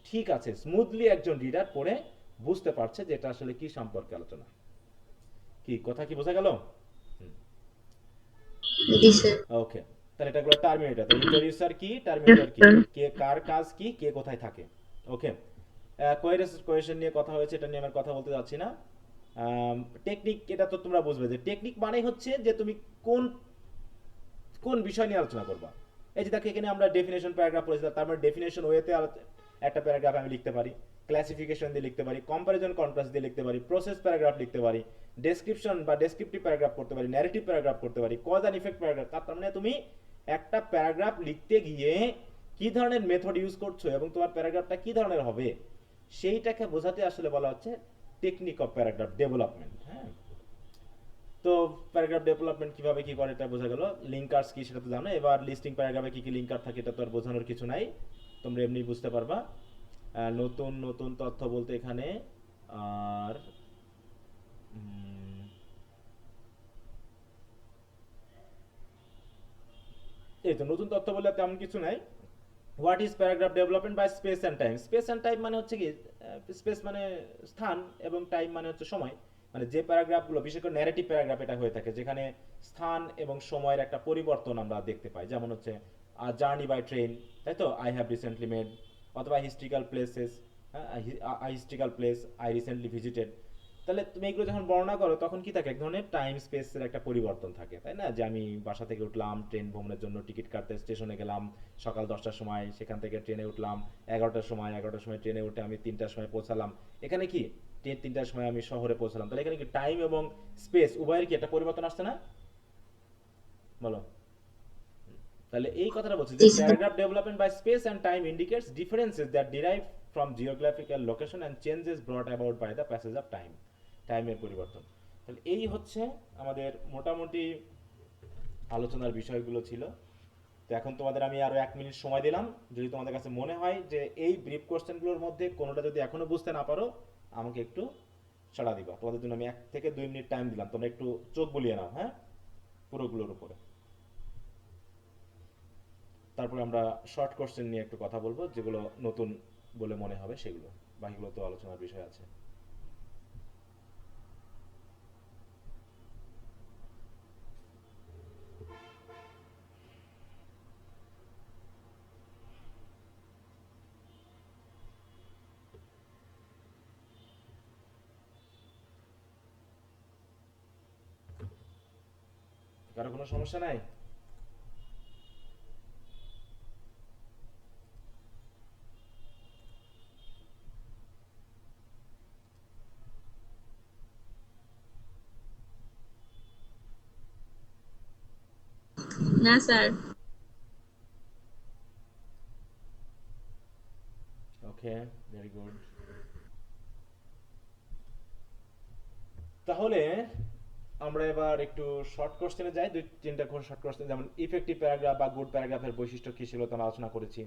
ঠিক আছে, স্মুথলি একজন রিডার পড়ে বুঝতে পারছে যে এটা আসলে কি সম্পর্কে আলোচনা। কি কথা কি বোঝা গেল? জি স্যার। ওকে, তাহলে এটা হলো টার্মিনেটর। তো ইন্ট্রোডিউসার কি, টার্মিনেটর কি, কে কার কাজ কি, কে কোথায় থাকে। ওকে, কোয়েশন নিয়ে কথা হয়েছে, এটা নিয়ে আমি কথা বলতে যাচ্ছি না। টেকনিক, এটা তো তোমরা বুঝবে যে টেকনিক মানে হচ্ছে যে তুমি কোন কোন বিষয় নিয়ে আলোচনা করবা। এই যে দেখো এখানে আমরা ডেফিনেশন প্যারাগ্রাফ পড়েছি, তার মানে ডেফিনেশন ওয়েতে একটা প্যারাগ্রাফ আমি লিখতে পারি, ক্লাসিফিকেশন দিয়ে লিখতে পারি, কম্পারিজন কন্ট্রাস্ট দিয়ে লিখতে পারি, প্রসেস প্যারাগ্রাফ লিখতে পারি, ডেসক্রিপশন বা ডেসক্রিপটিভ প্যারাগ্রাফ করতে পারি, ন্যারেটিভ প্যারাগ্রাফ করতে পারি, কজ অ্যান্ড ইফেক্ট প্যারাগ্রাফ। তার মানে তুমি একটা প্যারাগ্রাফ লিখতে গিয়ে কি ধরনের মেথড ইউজ করছো এবং তোমার প্যারাগ্রাফটা কি ধরনের হবে, সেইটাকে বোঝাতে আসলে বলা হচ্ছে টেকনিক অফ প্যারাগ্রাফ ডেভেলপমেন্ট। হ্যাঁ, তো প্যারাগ্রাফ ডেভেলপমেন্ট কিভাবে কি করে এটা বোঝা গেল। লিঙ্কার্স কি সেটা তো জানো, এবার লিস্টিং প্যারাগ্রাফে কি কি লিঙ্কার থাকে এটা তো আর বোঝানোর কিছু নাই, তোমরা এমনি বুঝতে পারবা। নতুন নতুন তথ্য বলতে এখানে আর এই তো নতুন তথ্য বলে তেমন কিছু নাই। What is paragraph development by space and time. Space and time মানে হচ্ছে কি, স্পেস মানে স্থান এবং টাইম মানে হচ্ছে সময়। মানে যে প্যারাগ্রাফগুলো বিশেষ করে ন্যারেটিভ প্যারাগ্রাফ এটা হয়ে থাকে, যেখানে স্থান এবং সময়ের একটা পরিবর্তন আমরা দেখতে পাই, যেমন হচ্ছে জার্নি বাই ট্রেন, তাই তো, আই হ্যাভ রিসেন্টলি মেড, অথবা হিস্ট্রিক্যাল প্লেসেস, হ্যাঁ, historical place I recently visited. তাহলে তুমি এগুলো যখন বর্ণনা করো তখন কি থাকে, এক ধরনের টাইম স্পেসের একটা পরিবর্তন থাকে, তাই না? যে আমি বাসা থেকে উঠলাম, ট্রেন ভ্রমণের জন্য টিকিট কাটতে স্টেশনে গেলাম সকাল 10টার সময়, সেখান থেকে ট্রেনে উঠলাম 11টার সময় ট্রেনে উঠে আমি 3টার সময় পৌঁছালাম। এখানে কি ট্রেন 3টার সময় আমি শহরে পৌঁছালাম, তাহলে এখানে কি টাইম এবং স্পেস উভয়ের কি একটা পরিবর্তন আসছে না? বলো। তাহলে এই কথাটা বলছি যে জি sir. Paragraph development by space and time indicates differences that derive from geographical location and changes brought about by the passage of time, টাইমের পরিবর্তন। তাহলে এই হচ্ছে আমাদের মোটামুটি আলোচনার বিষয়গুলো ছিল। তো এখন তোমাদের আমি আরো 1 মিনিট সময় দিলাম, যদি তোমাদের কাছে মনে হয় যে এই ব্রিফ কোশ্চেনগুলোর মধ্যে কোনোটা যদি এখনো বুঝতে না পারো আমাকে একটু সাড়া দিবা। তোমাদের জন্য আমি 1 থেকে 2 মিনিট টাইম দিলাম, তোমরা একটু চোখ বুলিয়ে নাও, হ্যাঁ, পুরোগুলোর উপরে। তারপরে আমরা শর্ট কোশ্চেন নিয়ে একটু কথা বলবো, যেগুলো নতুন বলে মনে হবে সেগুলো, বাকিগুলো তো আলোচনার বিষয় আছে। কারো কোনো সমস্যা নাই? না স্যার। ওকে, ভেরি গুড। তাহলে আমরা এবার একটু শর্ট কোশ্চেনে যাই, 2-3টা শর্ট কোশ্চেন, যেমন ইফেক্টিভ প্যারাগ্রাফ বা গুড প্যারাগ্রাফের বৈশিষ্ট্য কি ছিল তা আলোচনা করেছি।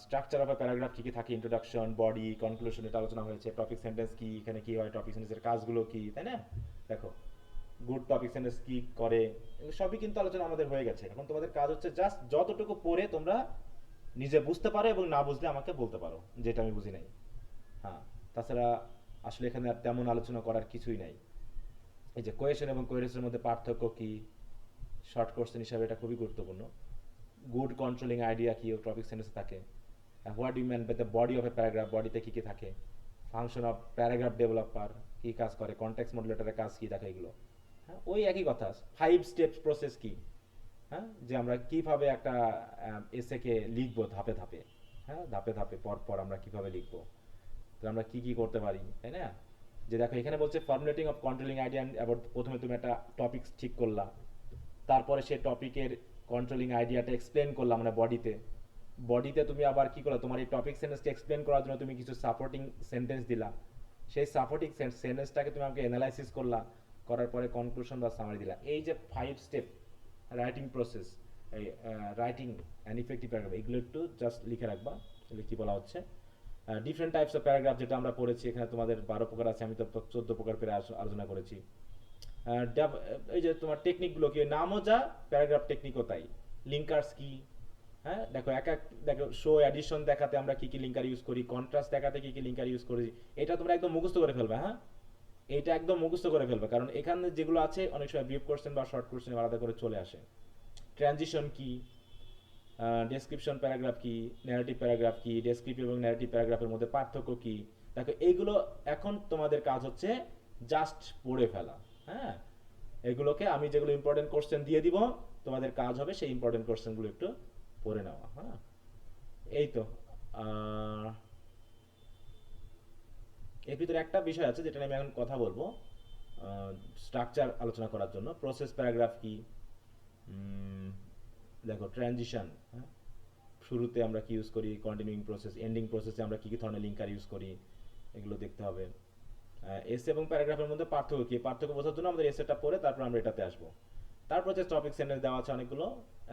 স্ট্রাকচার অফ এ প্যারাগ্রাফ কি কি থাকে, ইন্ট্রোডাকশন, বডি, কনক্লুশন, এটা আলোচনা হয়েছে। টপিক সেন্টেন্স কি, এখানে কি হয়, টপিক সেন্টেন্সের কাজগুলো কি, তাই না? দেখো, গুড টপিক সেন্টেন্স কি করে, এগুলো সবই কিন্তু আলোচনা আমাদের হয়ে গেছে। এখন তোমাদের কাজ হচ্ছে জাস্ট যতটুকু পড়ে তোমরা নিজে বুঝতে পারো এবং না বুঝলে আমাকে বলতে পারো যেটা আমি বুঝি নাই। হ্যাঁ, তাছাড়া আসলে এখানে আর তেমন আলোচনা করার কিছুই নাই। এই যে কোয়েশন এবং কোয়েরেসের মধ্যে পার্থক্য কি, শর্ট কোশ্চেন হিসাবে এটা খুবই গুরুত্বপূর্ণ। গুড কন্ট্রোলিং আইডিয়া কি টপিক সেন্টেন্সে থাকে। What you mean by the body of a paragraph, বডিতে কি কি থাকে। ফাংশন অফ প্যারাগ্রাফ ডেভেলপার, কি কাজ করে, কনটেক্সট মডুলেটরের কাজ কি, দেখো এগুলো। হ্যাঁ, ওই একই কথা। 5 স্টেপস প্রসেস কি, হ্যাঁ, যে আমরা কিভাবে একটা এসেকে লিখবো ধাপে ধাপে, হ্যাঁ, ধাপে ধাপে পর পর আমরা কিভাবে লিখবো, তো আমরা কি কি করতে পারি, তাই না? যে দেখো এখানে বলছে formulating of controlling idea about, প্রথমে তুমি একটা টপিক ঠিক করলা, তারপরে সেই টপিকের কন্ট্রোলিং আইডিয়াটা এক্সপ্লেন করলাম মানে বডিতে। বডিতে তুমি আবার কি করলা, তোমার এই টপিক সেন্টেন্সকে এক্সপ্লেন করার জন্য তুমি কিছু সাপোর্টিং সেন্টেন্স দিলা, সেই সাপোর্টিং সেন্টেন্সটাকে তুমি আমাকে অ্যানালাইসিস করলা, করার পরে কনক্লুশন বা সামারি দিলা। এই যে 5 স্টেপ রাইটিং প্রসেস, এই রাইটিং অ্যান ইফেক্টিভ প্যারাগ্রাফ, এগুলো একটু জাস্ট লিখে রাখবা। এগুলো কি বলা হচ্ছে, ডিফারেন্ট টাইপস অফ প্যারাগ্রাফ, যেটা আমরা পড়েছি এখানে তোমাদের 12 প্রকার আছে, আমি তো 14 প্রকার পেরে আলোচনা করেছি। এই যে তোমার টেকনিকগুলো কি, নামও যা, প্যারাগ্রাফ টেকনিকও তাই। লিঙ্কার্স কি, হ্যাঁ, দেখো এক এক, দেখো শো অ্যাডিশন দেখাতে আমরা কি কি লিঙ্কার ইউজ করি, কন্ট্রাস্ট দেখাতে কি কি লিঙ্কার ইউজ করি, এটা তোমরা একদম মুখস্থ করে ফেলবে। হ্যাঁ, এইটা একদম মুখস্থ করে ফেলবে, কারণ এখানে যেগুলো আছে অনেক সময় ব্রিফ কোশ্চেন বা শর্ট কোশ্চেন আলাদা করে চলে আসে। ট্রানজিশন কি, ডেসক্রিপশন প্যারাগ্রাফ কি, ন্যারেটিভ প্যারাগ্রাফ কি, ডেসক্রিপটিভ এবং ন্যারেটিভ প্যারাগ্রাফের মধ্যে পার্থক্য কি, দেখো এইগুলো এখন তোমাদের কাজ হচ্ছে জাস্ট পড়ে ফেলা। হ্যাঁ, এগুলোকে আমি যেগুলো ইম্পর্টেন্ট কোশ্চেন দিয়ে দিব, তোমাদের কাজ হবে সেই ইম্পর্টেন্ট কোশ্চেনগুলো একটু পড়ে নেওয়া। হ্যাঁ, এই তো। এর ভিতরে একটা বিষয় আছে যেটা নিয়ে আমি এখন কথা বলবো, স্ট্রাকচার আলোচনা করার জন্য। প্রসেস প্যারাগ্রাফ কি, দেখো ট্রানজিশন, হ্যাঁ, শুরুতে আমরা কি ইউজ করি, কন্টিনিউইং প্রসেস, এন্ডিং প্রসেসে আমরা কি কি ধরনের লিঙ্কার ইউজ করি, এগুলো দেখতে হবে। এসে এবং প্যারাগ্রাফের মধ্যে পার্থক্য কি, পার্থক্য বোঝার জন্য আমাদের এসেটা পড়ে তারপর আমরা এটাতে আসবো। তারপর যে টপিক সেন্টেন্স দেওয়া আছে অনেকগুলো,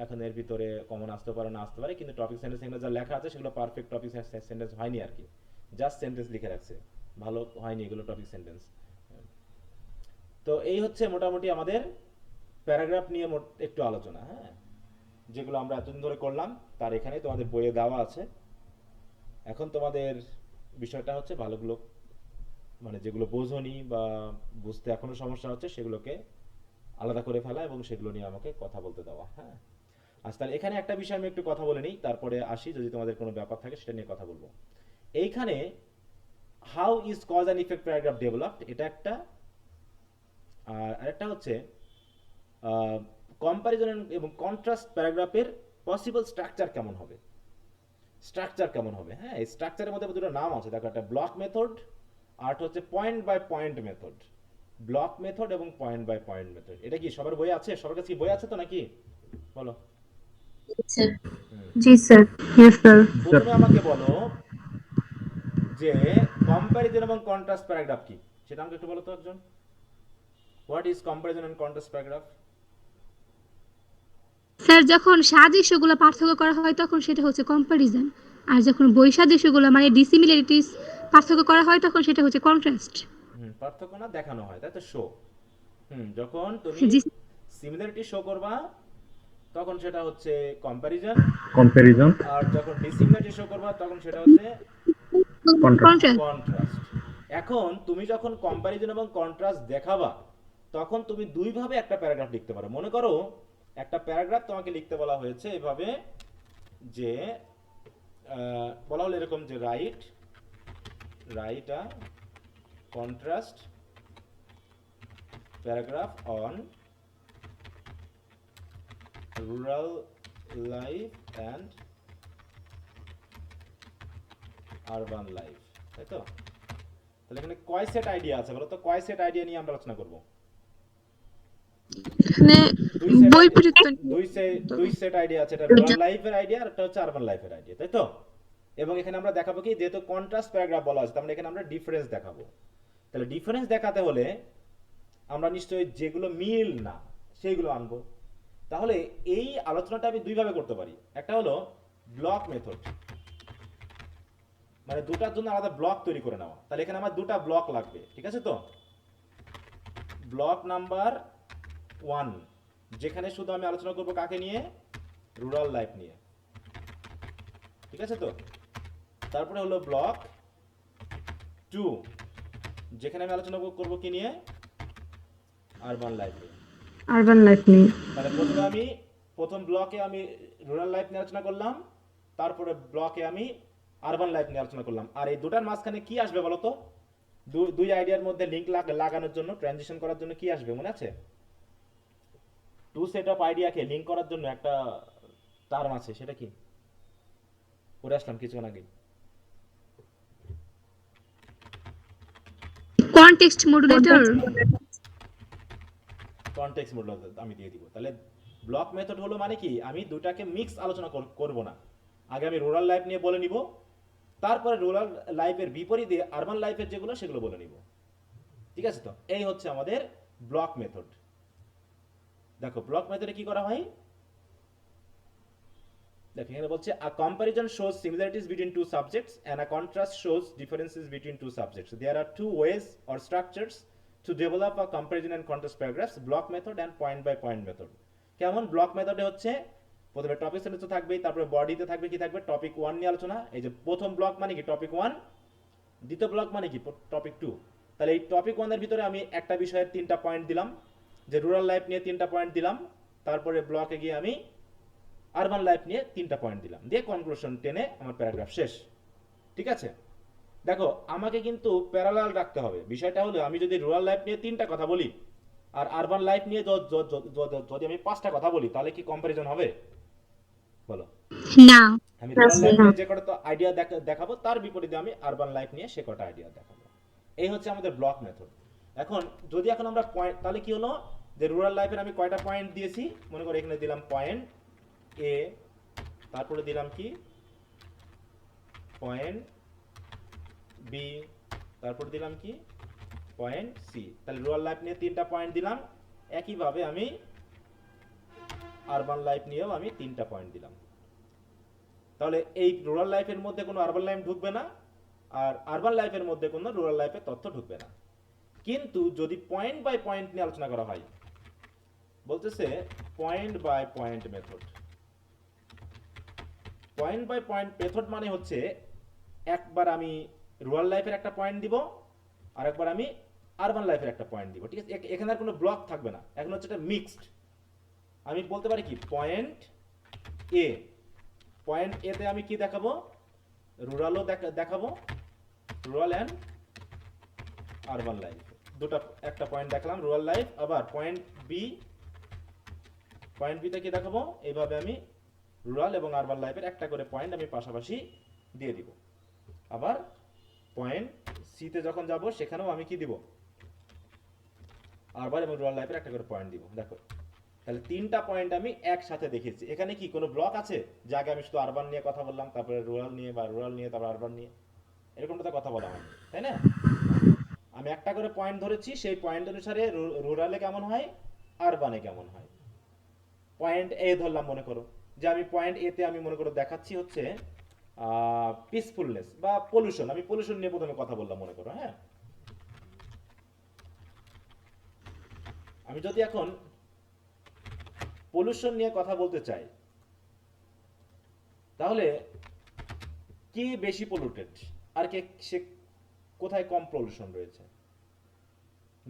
এখন এর ভিতরে কমন আসতে পারে না আসতে পারে, কিন্তু টপিক সেন্টেন্স এখানে যা লেখা আছে সেগুলো পারফেক্ট টপিক সেন্টেন্স হয়নি আর কি, জাস্ট সেন্টেন্স লিখে রাখছে, ভালো হয়নি এগুলো টপিক সেন্টেন্স। তো এই হচ্ছে মোটামুটি আমাদের প্যারাগ্রাফ নিয়ে একটু আলোচনা। হ্যাঁ, যেগুলো আমরা এতদিন ধরে করলাম তার এখানে তোমাদের বইয়ে দেওয়া আছে। এখন তোমাদের বিষয়টা হচ্ছে ভালোগুলো মানে যেগুলো বোঝোনি বা বুঝতে এখনো সমস্যা হচ্ছে সেগুলোকে আলাদা করে ফেলা এবং সেগুলো নিয়ে আমাকে কথা বলতে দেওয়া। হ্যাঁ, আচ্ছা, তাহলে এখানে একটা বিষয় আমি একটু কথা বলে নিই, তারপরে আসি, যদি তোমাদের কোনো ব্যাপার থাকে সেটা নিয়ে কথা বলবো। এইখানে how is cause and effect paragraph developed, এটা একটা। আর আরেকটা হচ্ছে কম্প্যারিজন এবং কন্ট্রাস্ট প্যারাগ্রাফের পসিবল স্ট্রাকচার কেমন হবে। স্ট্রাকচার কেমন হবে, হ্যাঁ, এই স্ট্রাকচারের মধ্যে দুটো নাম আছে, দেখো, একটা ব্লক মেথড আর একটা হচ্ছে point by point method. Block method এবং পয়েন্ট বাই পয়েন্ট মেথড, এটা কি সবার বই আছে? সবার কাছে কি বই আছে তো নাকি? বলো। স্যার। হুম। জি স্যার। Yes sir. প্রথমে আমাকে বলো যে কম্প্যারিজন এবং কন্ট্রাস্ট প্যারাগ্রাফ কি, সেটা আমাকে একটু বলো তো একজন। What is comparison and contrast paragraph? Sir যখন সাদৃশ্যগুলো পার্থক্য করা হয় তখন সেটা হচ্ছে কম্পারিজন, আর যখন বৈসাদৃশ্যগুলো মানে ডিসিমিলারিটিস পার্থক্য করা হয় তখন সেটা হচ্ছে কন্ট্রাস্ট। পার্থক্য না দেখানো হয়, তাই তো, শো। যখন তুমি জি সিমিলারিটি শো করবা তখন সেটা হচ্ছে কম্প্যারিজন, কম্প্যারিজন। আর যখন ডিসিমিলারিটি শো করবা তখন সেটা হচ্ছে কন্ট্রাস্ট। কন্ট্রাস্ট। এখন তুমি যখন কম্প্যারিজন এবং কন্ট্রাস্ট দেখাবা তখন তুমি দুইভাবে একটা প্যারাগ্রাফ লিখতে পারো। মনে করো একটা প্যারাগ্রাফ তোমাকে লিখতে বলা হয়েছে এভাবে যে বলা হলো এরকম যে right write a contrast paragraph on rural life and urban life, তাই তো? তাহলে এখানে কয় সেট আইডিয়া আছে বলো তো? কয় সেট আইডিয়া নিয়ে আমরা আলোচনা করব? এখানে দুই সেট বৈপরীত্য দুই সেট আইডিয়া আছে, এটা রুরাল লাইফের আইডিয়া আর একটা হচ্ছে আরবান লাইফের আইডিয়া, তাই তো? এবং এখানে আমরা দেখাবো কি, যেহেতু কন্ট্রাস্ট প্যারাগ্রাফ বলা আছে তার মানে এখানে আমরা ডিফারেন্স দেখাবো। তাহলে ডিফারেন্স দেখাতে হলে আমরা নিশ্চয়ই যেগুলো মিল না সেইগুলো আনবো। তাহলে এই আলোচনাটা আমি দুইভাবে করতে পারি। একটা হলো ব্লক মেথড, মানে দুটার জন্য আলাদা ব্লক তৈরি করে নেওয়া। তাহলে এখানে আমার দুটা ব্লক লাগবে, ঠিক আছে তো? ব্লক নাম্বার 1, যেখানে শুধু আমি আলোচনা করব কাকে নিয়ে? রুরাল লাইফ নিয়ে, ঠিক আছে তো? তারপরে হলো ব্লক 2, যেখানে আমি আলোচনা করব কি নিয়ে? আরবান লাইফ নিয়ে। আরবান লাইফ নিয়ে। তাহলে প্রথমে আমি প্রথম ব্লকে আমি রুরাল লাইফ নিয়ে আলোচনা করলাম, তারপরে ব্লকে আমি আরবান লাইফ নিয়ে আলোচনা করলাম। আর এই দুটার মাঝখানে কি আসবে বলো তো? দুই আইডিয়ার মধ্যে লিংক লাগানোর জন্য, ট্রানজিশন করার জন্য কি আসবে মনে আছে? টু সেট অফ আইডিয়াকে লিংক করার জন্য একটা টার্ম আছে, সেটা কি? পড়ে আসলাম কিছুক্ষণ আগে। Context modulator. কনটেক্সট মডুলেটর আমি দিয়ে দিব। তাহলে ব্লক মেথড হলো মানে কি, আমি দুটাকে মিক্স আলোচনা করব না। আগে আমি রুরাল লাইফ নিয়ে বলে নিব, তারপরে রুরাল লাইফের বিপরীতে আরবান লাইফের যেগুলো সেগুলো বলে নিব, ঠিক আছে তো? এই হচ্ছে আমাদের ব্লক মেথড। দেখো ব্লক মেথডে কি করা হয়, দেখো এখানে বলছে a comparison shows similarities between two subjects and a contrast shows differences between two subjects. There are two ways or structures to develop a comparison and contrast paragraphs: block method and point by point method. কেমন? Block মেথডে হচ্ছে প্রথমে topic sentence তো থাকবেই, তারপরে বডিতে থাকবে কি? থাকবে টপিক 1 নিয়ে আলোচনা। এই যে প্রথম ব্লক মানে কি? টপিক 1। দ্বিতীয় ব্লক মানে কি? টপিক 2। তাহলে এই টপিক 1 এর ভিতরে আমি একটা বিষয়ের 3টা পয়েন্ট দিলাম, যে রুরাল লাইফ নিয়ে 3টা পয়েন্ট দিলাম, তারপরে ব্লকে গিয়ে আমি আরবান লাইফ নিয়ে 3টা পয়েন্ট দিলাম, দিয়ে কনক্লুশন টেনে আমার প্যারাগ্রাফ শেষ, ঠিক আছে? দেখো আমাকে কিন্তু প্যারালাল রাখতে হবে। বিষয়টা হলো আমি যদি রুরাল লাইফ নিয়ে 3টা কথা বলি আর আরবান লাইফ নিয়ে যদি আমি 5টা কথা বলি তাহলে কি কম্পারিজন হবে বলো? না। আমি রুরাল লাইফ নিয়ে যে কটা আইডিয়া দেখাবো তার বিপরীতে আমি আরবান লাইফ নিয়ে সে কটা আইডিয়া দেখাবো। এই হচ্ছে আমাদের ব্লক মেথড। এখন যদি এখন আমরা পয়েন্ট, তাহলে কি হলো যে রুরাল লাইফের আমি কয়টা পয়েন্ট দিয়েছি? মনে করো এখানে দিলাম পয়েন্ট এ, তারপরে দিলাম কি পয়েন্ট বি, তারপরে দিলাম কি পয়েন্ট সি। তাহলে রুরাল লাইফ নিয়ে 3টা পয়েন্ট দিলাম। একইভাবে আমি আরবান লাইফ নিয়েও আমি 3টা পয়েন্ট দিলাম। তাহলে এই রুরাল লাইফের মধ্যে কোনো আরবান লাইফ ঢুকবে না, আর আরবান লাইফের মধ্যে কোনো রুরাল লাইফের তথ্য ঢুকবে না। কিন্তু যদি পয়েন্ট বাই পয়েন্ট নিয়ে আলোচনা করা হয়, বলতেছে point by point method. Point by point method মানে হচ্ছে একবার আমি রুরাল লাইফের একটা পয়েন্ট দিব, আরেকবার আমি আরবান লাইফের একটা পয়েন্ট দিব, ঠিক আছে? এখানে আর কোনো ব্লক থাকবে না, এখন হচ্ছে এটা মিক্সড। আমি বলতে পারি কি পয়েন্ট এ, পয়েন্ট এতে আমি কি দেখাবো, রুরালও দেখাবো, রুরাল অ্যান্ড আরবান লাইফ দুটা, একটা পয়েন্ট দেখালাম রুরাল লাইফ। আবার পয়েন্ট বিতে কি দেখাবো, এইভাবে আমি রুরাল এবং আরবান লাইফের একটা করে পয়েন্ট আমি পাশাপাশি দিয়ে দিব। আবার পয়েন্ট সিতে যখন যাব সেখানেও আমি কি দিব, আরবান এবং রুরাল লাইফের একটা করে পয়েন্ট দিব। দেখো তাহলে তিনটা পয়েন্ট আমি একসাথে দেখিয়েছি। এখানে কি কোনো ব্লক আছে যে আগে আমি শুধু আরবান নিয়ে কথা বললাম, তারপরে রুরাল নিয়ে, বা রুরাল নিয়ে তারপর আরবান নিয়ে, এরকমটা তো কথা বলা হয়, তাই না? আমি একটা করে পয়েন্ট ধরেছি, সেই পয়েন্ট অনুসারে রুরালে কেমন হয়, আরবানে কেমন হয়। পয়েন্ট এ ধরলাম, মনে করো যে আমি পয়েন্ট এতে আমি মনে করো দেখাচ্ছি হচ্ছে পিসফুলনেস বা পলিউশন, আমি পলিউশন নিয়ে প্রথমে কথা বললাম মনে করো। হ্যাঁ, আমি যদি এখন পলিউশন নিয়ে কথা বলতে চাই, তাহলে কি বেশি পলিউটেড আর কে সে কোথায় কম পলিউশন রয়েছে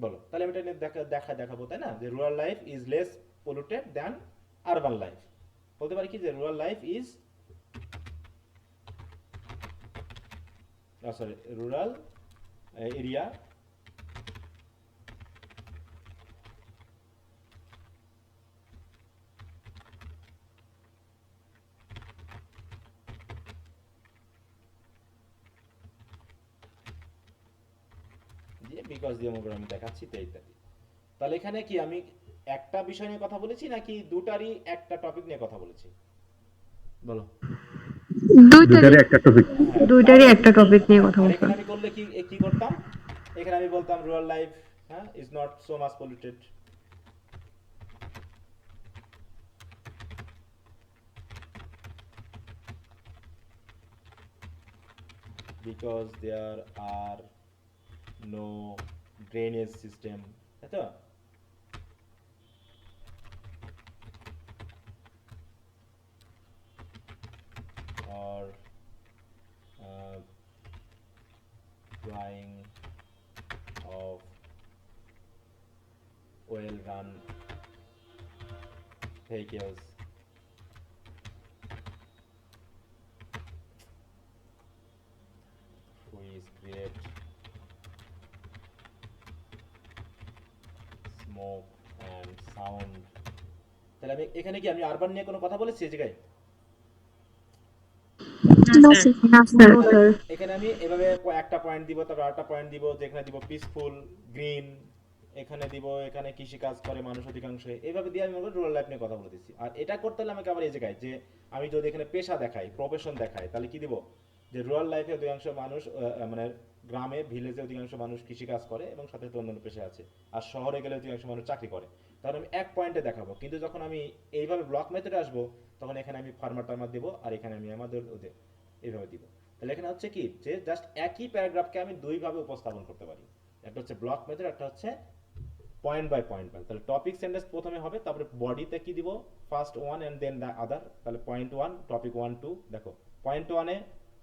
বলো? তাহলে আমি এটা নিয়ে দেখাবো, তাই না, যে rural life is less polluted than urban life. বলতে পারি কি যে rural life is rural area দিয়ে বিকজ দিয়ে আমি দেখাচ্ছি তো ইত্যাদি। তাহলে এখানে কি আমি একটা বিষয় নিয়ে কথা বলেছি নাকি দুটারই একটা টপিক নিয়ে কথা বলেছি বলো? দুইটারই একটা টপিক, দুইটারই একটা টপিক নিয়ে কথা আর বলতাম। এখানে আমি করলে কি কি করতাম, এখানে আমি বলতাম রুরাল লাইফ হ্যাঁ is not so much polluted because there are no drainage system, তাই তো? or flying of well run vehicles which create smoke and sound। তাহলে আমি এখানে কি আমি আরবান নিয়ে কোনো কথা বলেছি এই জায়গায়? না স্যার। না স্যার। এখানে আমি এভাবে একটা পয়েন্ট দিব, তারপর আরেকটা পয়েন্ট দিব, যেখানে দিব পিসফুল, গ্রিন, এখানে দিব এখানে কৃষি কাজ করে মানুষ অধিকাংশ, এইভাবে দিয়ে আমি রুরাল লাইফ নিয়ে কথা বলতেছি। আর এটা করতে হলে আমাকে আবার এই জায়গায় যে আমি যদি এখানে পেশা দেখাই, প্রফেশন দেখাই, তাহলে কি দিব, যে রুরাল লাইফে অধিকাংশ মানুষ মানে গ্রামে ভিলেজে অধিকাংশ মানুষ কৃষি কাজ করে এবং সাথে সাথে অন্যান্য পেশা আছে, আর শহরে গেলে অধিকাংশ মানুষ চাকরি করে। তাহলে আমি এক পয়েন্টে দেখাবো। কিন্তু যখন আমি এইভাবে ব্লক মেথডে আসবো, তখন এখানে আমি ফার্মার টার্মার দিব, আর এখানে আমি আমাদের এইভাবে দিব। তাহলে এখানে হচ্ছে কি যে জাস্ট একই প্যারাগ্রাফকে আমি দুই ভাবে উপস্থাপন করতে পারি, একটা হচ্ছে ব্লক মেথড, একটা হচ্ছে পয়েন্ট বাই পয়েন্ট। তাহলে টপিক সেন্টেন্স প্রথমে হবে, তারপরে বডিতে কি দিব, first one and then the other. তাহলে পয়েন্ট ওয়ান, টপিক 1 2। দেখো পয়েন্ট ওয়ানে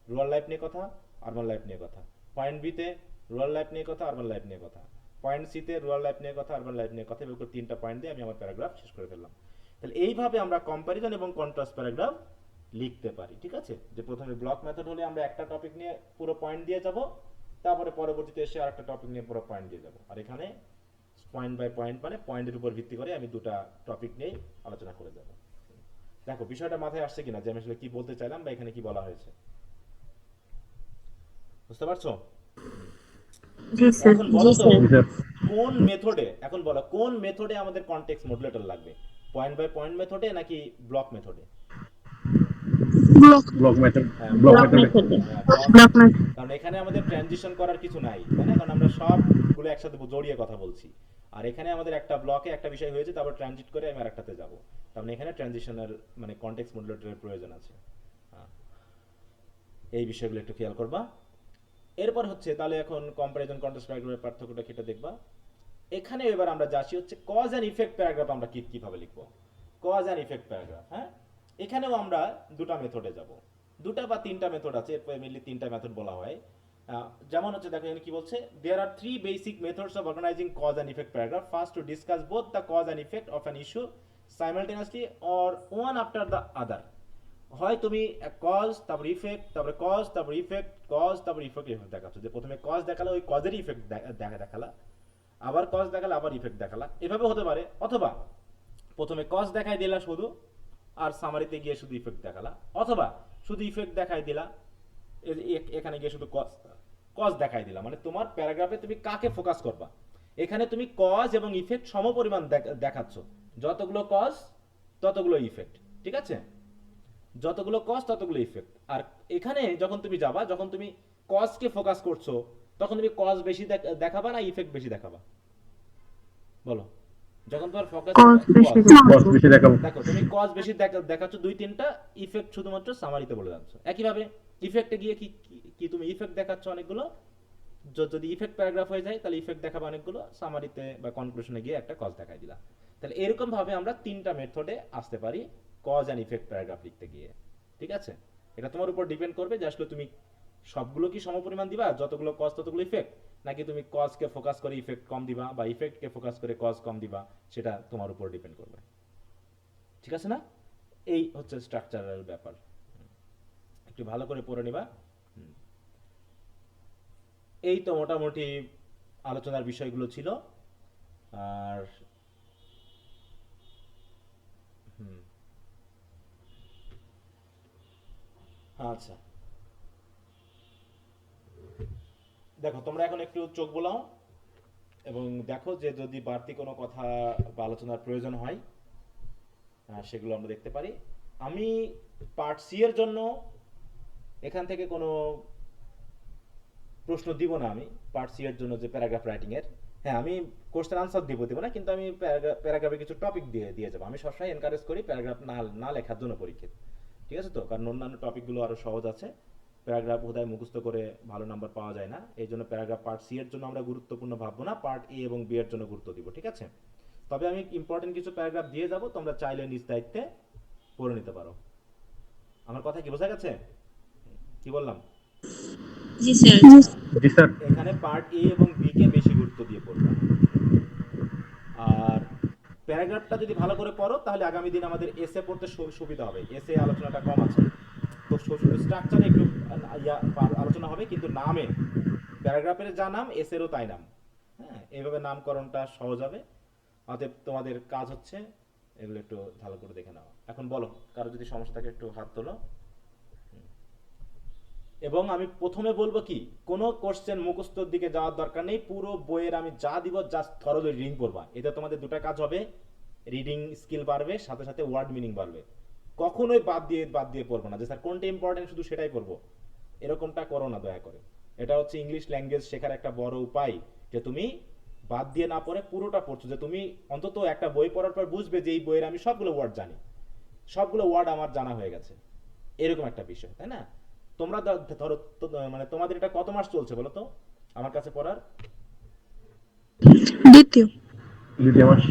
রুরাল লাইফ নিয়ে কথা, আরবান লাইফ নিয়ে কথা। পয়েন্ট বিতে রুরাল লাইফ নিয়ে কথা, আরবান লাইফ নিয়ে কথা। পয়েন্ট সিতে রুরাল লাইফ নিয়ে কথা, আরবান লাইফ নিয়ে কথা। এভাবে তিনটা পয়েন্ট দিয়ে আমি আমার প্যারাগ্রাফ শেষ করে ফেললাম। তাহলে এইভাবে আমরা কম্পারিজন এবং কন্ট্রাস্ট প্যারাগ্রাফ লিখতে পারি, ঠিক আছে? যে প্রথমে ব্লক মেথড হলে আমরা একটা টপিক নিয়ে পুরো পয়েন্ট দিয়ে যাব, তারপরে পরবর্তীতে এসে আরেকটা টপিক নিয়ে পুরো পয়েন্ট দিয়ে যাব। আর এখানে পয়েন্ট বাই পয়েন্ট মানে পয়েন্টের উপর ভিত্তি করে আমি দুটা টপিক নিয়ে আলোচনা করে যাব। দেখো বিষয়টা মাথায় আসছে কিনা যে আমি আসলে কি বলতে চাইলাম বা এখানে কি বলা হয়েছে, বুঝতে পারছো? জি স্যার। এখন বলো তো জি স্যার। কোন মেথডে, এখন বলো কোন মেথডে আমাদের কনটেক্সট মডুলেটর লাগবে, পয়েন্ট বাই পয়েন্ট মেথডে নাকি ব্লক মেথডে? ব্লক মেথড, হ্যাঁ, ব্লক ব্লক মেথড। মেথডে। Block method. কারণ এখানে আমাদের ট্রানজিশন করার কিছু নাই, তাই না? কারণ আমরা সবগুলো একসাথে জড়িয়ে কথা বলছি। আর এখানে আমাদের একটা ব্লকে একটা বিষয় হয়েছে, তারপর ট্রানজিট করে আমি আরেকটাতে যাব। তার মানে এখানে ট্রানজিশনের মানে কনটেক্সট মডুলেটরের প্রয়োজন আছে। হ্যাঁ, এই বিষয়গুলো একটু খেয়াল করবা। এরপর হচ্ছে তাহলে এখন কম্পারিজন কন্ট্রাস্ট প্যারাগ্রাফের পার্থক্যটা কেটে দেখবা। এখানে এবার আমরা যাচ্ছি হচ্ছে কজ অ্যান্ড ইফেক্ট প্যারাগ্রাফ আমরা কিভাবে লিখবো, কজ অ্যান্ড ইফেক্ট প্যারাগ্রাফ। হ্যাঁ, এখানেও আমরা দুটা মেথডে যাব, দুটা বা তিনটা মেথড আছে, এরপর মেনলি তিনটা মেথড বলা হয়। যেমন হচ্ছে দেখো এখানে কি বলছে, there are three basic methods of organizing cause and effect paragraph. First to discuss both the cause and effect of an issue simultaneously or one after the other. হয় তুমি কজ তারপর ইফেক্ট, তারপরে কজ তারপর effect, cause তারপর effect দেখাচ্ছ, যে প্রথমে cause দেখালে ওই কজেরই ইফেক্ট দেখালা, আবার কজ দেখালে আবার ইফেক্ট দেখালা, এভাবে হতে পারে। অথবা প্রথমে কজ দেখাই দিলা শুধু, আর সামারিতে গিয়ে শুধু ইফেক্ট দেখালা, অথবা শুধু ইফেক্ট দেখাই দিলা, এখানে গিয়ে শুধু কজ দেখাই দিলা। মানে তোমার প্যারাগ্রাফে তুমি কাকে ফোকাস করবা, এখানে তুমি কজ এবং ইফেক্ট সমপরিমাণ দেখাচ্ছ, যতগুলো কজ ততগুলো ইফেক্ট, ঠিক আছে, যতগুলো কজ ততগুলো ইফেক্ট। আর এখানে যখন তুমি যাবা, যখন তুমি কজকে ফোকাস করছো, তখন তুমি কজ বেশি দেখাবা না ইফেক্ট বেশি দেখাবা, বলো? যখন তোমার ফোকাস কজ বেশি কস বেশি দেখাবো। দেখো তুমি কজ বেশি দেখাচ্ছ দুই তিনটা, ইফেক্ট শুধুমাত্র সামারিতে বলে যাচ্ছ। একইভাবে ইফেক্টে গিয়ে কি কি তুমি ইফেক্ট দেখাচ্ছ অনেকগুলো, যদি ইফেক্ট প্যারাগ্রাফ হয়ে যায় তাহলে ইফেক্ট দেখাবে অনেকগুলো, সামারিতে বা কনক্লুশনে গিয়ে একটা কজ দেখাই দিলা। তাহলে এরকম ভাবে আমরা তিনটা মেথডে আসতে পারি কজ অ্যান্ড ইফেক্ট প্যারাগ্রাফ লিখতে গিয়ে, ঠিক আছে? এটা তোমার উপর ডিপেন্ড করবে যে আসলে তুমি সবগুলো কি সমপরিমাণ দিবা, যতগুলো কজ ততগুলো ইফেক্ট, নাকি তুমি কজকে ফোকাস করে ইফেক্ট কম দিবা, বা ইফেক্টকে ফোকাস করে কজ কম দিবা, সেটা তোমার উপর ডিপেন্ড করবে, ঠিক আছে না? এই হচ্ছে স্ট্রাকচারাল ব্যাপার, একটু ভালো করে পড়ে নিবা। এই তো মোটামুটি আলোচনার বিষয়গুলো ছিল। আর আচ্ছা, দেখো তোমরা এখন একটু চোখ বোলাও এবং দেখো যে যদি বাড়তি কোনো কথা বা আলোচনার প্রয়োজন হয় সেগুলো আমরা দেখতে পারি। আমি পার্ট সি এর জন্য এখান থেকে কোনো প্রশ্ন দিব না, আমি পার্ট সি এর জন্য যে প্যারাগ্রাফ রাইটিং এর, হ্যাঁ আমি কোশ্চেন আনসার দিব না, কিন্তু আমি প্যারাগ্রাফে কিছু টপিক দিয়ে যাবো। আমি সবসময় এনকারেজ করি প্যারাগ্রাফ না লেখার জন্য পরীক্ষা, ঠিক আছে তো? কারণ অন্যান্য টপিকগুলো আরো সহজ আছে, প্যারাগ্রাফ বোধহয় মুখস্থ করে ভালো নাম্বার পাওয়া যায় না, এই জন্য প্যারাগ্রাফ পার্ট সি এর জন্য আমরা গুরুত্বপূর্ণ ভাববো না, পার্ট এ এবং বি এর জন্য গুরুত্ব দিব, ঠিক আছে? তবে আমি ইম্পর্টেন্ট কিছু প্যারাগ্রাফ দিয়ে যাব, তোমরা চাইলে নিজ দায়িত্বে পড়ে নিতে পারো। আমার কথা কি বোঝা গেছে? কি বললাম? জি স্যার। জি স্যার। এখানে পার্ট এ এবং বি কে বেশি গুরুত্ব দিয়ে পড়বে। আর প্যারাগ্রাফটা যদি ভালো করে পড়ো তাহলে আগামী দিন আমাদের এসে পড়তে সুবিধা হবে। এসে আলোচনাটা কম আছে, তো স্ট্রাকচারে একটু আলোচনা হবে, কিন্তু নামে প্যারাগ্রাফের যা নাম এসেরও তাই নাম, হ্যাঁ এইভাবে নামকরণটা সহজ হবে। অতএব তোমাদের কাজ হচ্ছে এগুলো একটু ভালো করে দেখে নাও। এখন বলো, কারো যদি সমস্যা থাকে একটু হাত তোলো। এবং আমি প্রথমে বলবো কি, কোনো কোশ্চেন মুখস্থর দিকে যাওয়ার দরকার নেই, পুরো বইয়ের আমি যা দিব জাস্ট থরলি রিডিং করবা। এতে তোমাদের দুটো কাজ হবে, রিডিং স্কিল বাড়বে, সাথে সাথে ওয়ার্ড মিনিং বাড়বে। কখনোই বাদ দিয়ে পড়বো না যে স্যার কোনটা ইম্পর্টেন্ট শুধু সেটাই পড়বো, এরকমটা করো না দয়া করে। এটা হচ্ছে ইংলিশ ল্যাঙ্গুয়েজ শেখার একটা বড় উপায়, যে তুমি বাদ দিয়ে না পড়ে পুরোটা পড়ছো, যে তুমি অন্তত একটা বই পড়ার পর বুঝবে যে এই বইয়ের আমি সবগুলো ওয়ার্ড জানি, সবগুলো ওয়ার্ড আমার জানা হয়ে গেছে, এরকম একটা বিষয়, তাই না? তোমরা ধরো মানে তোমাদের এটা কত মাস চলছে বলো তো আমার কাছে পড়ার? দ্বিতীয় মাস।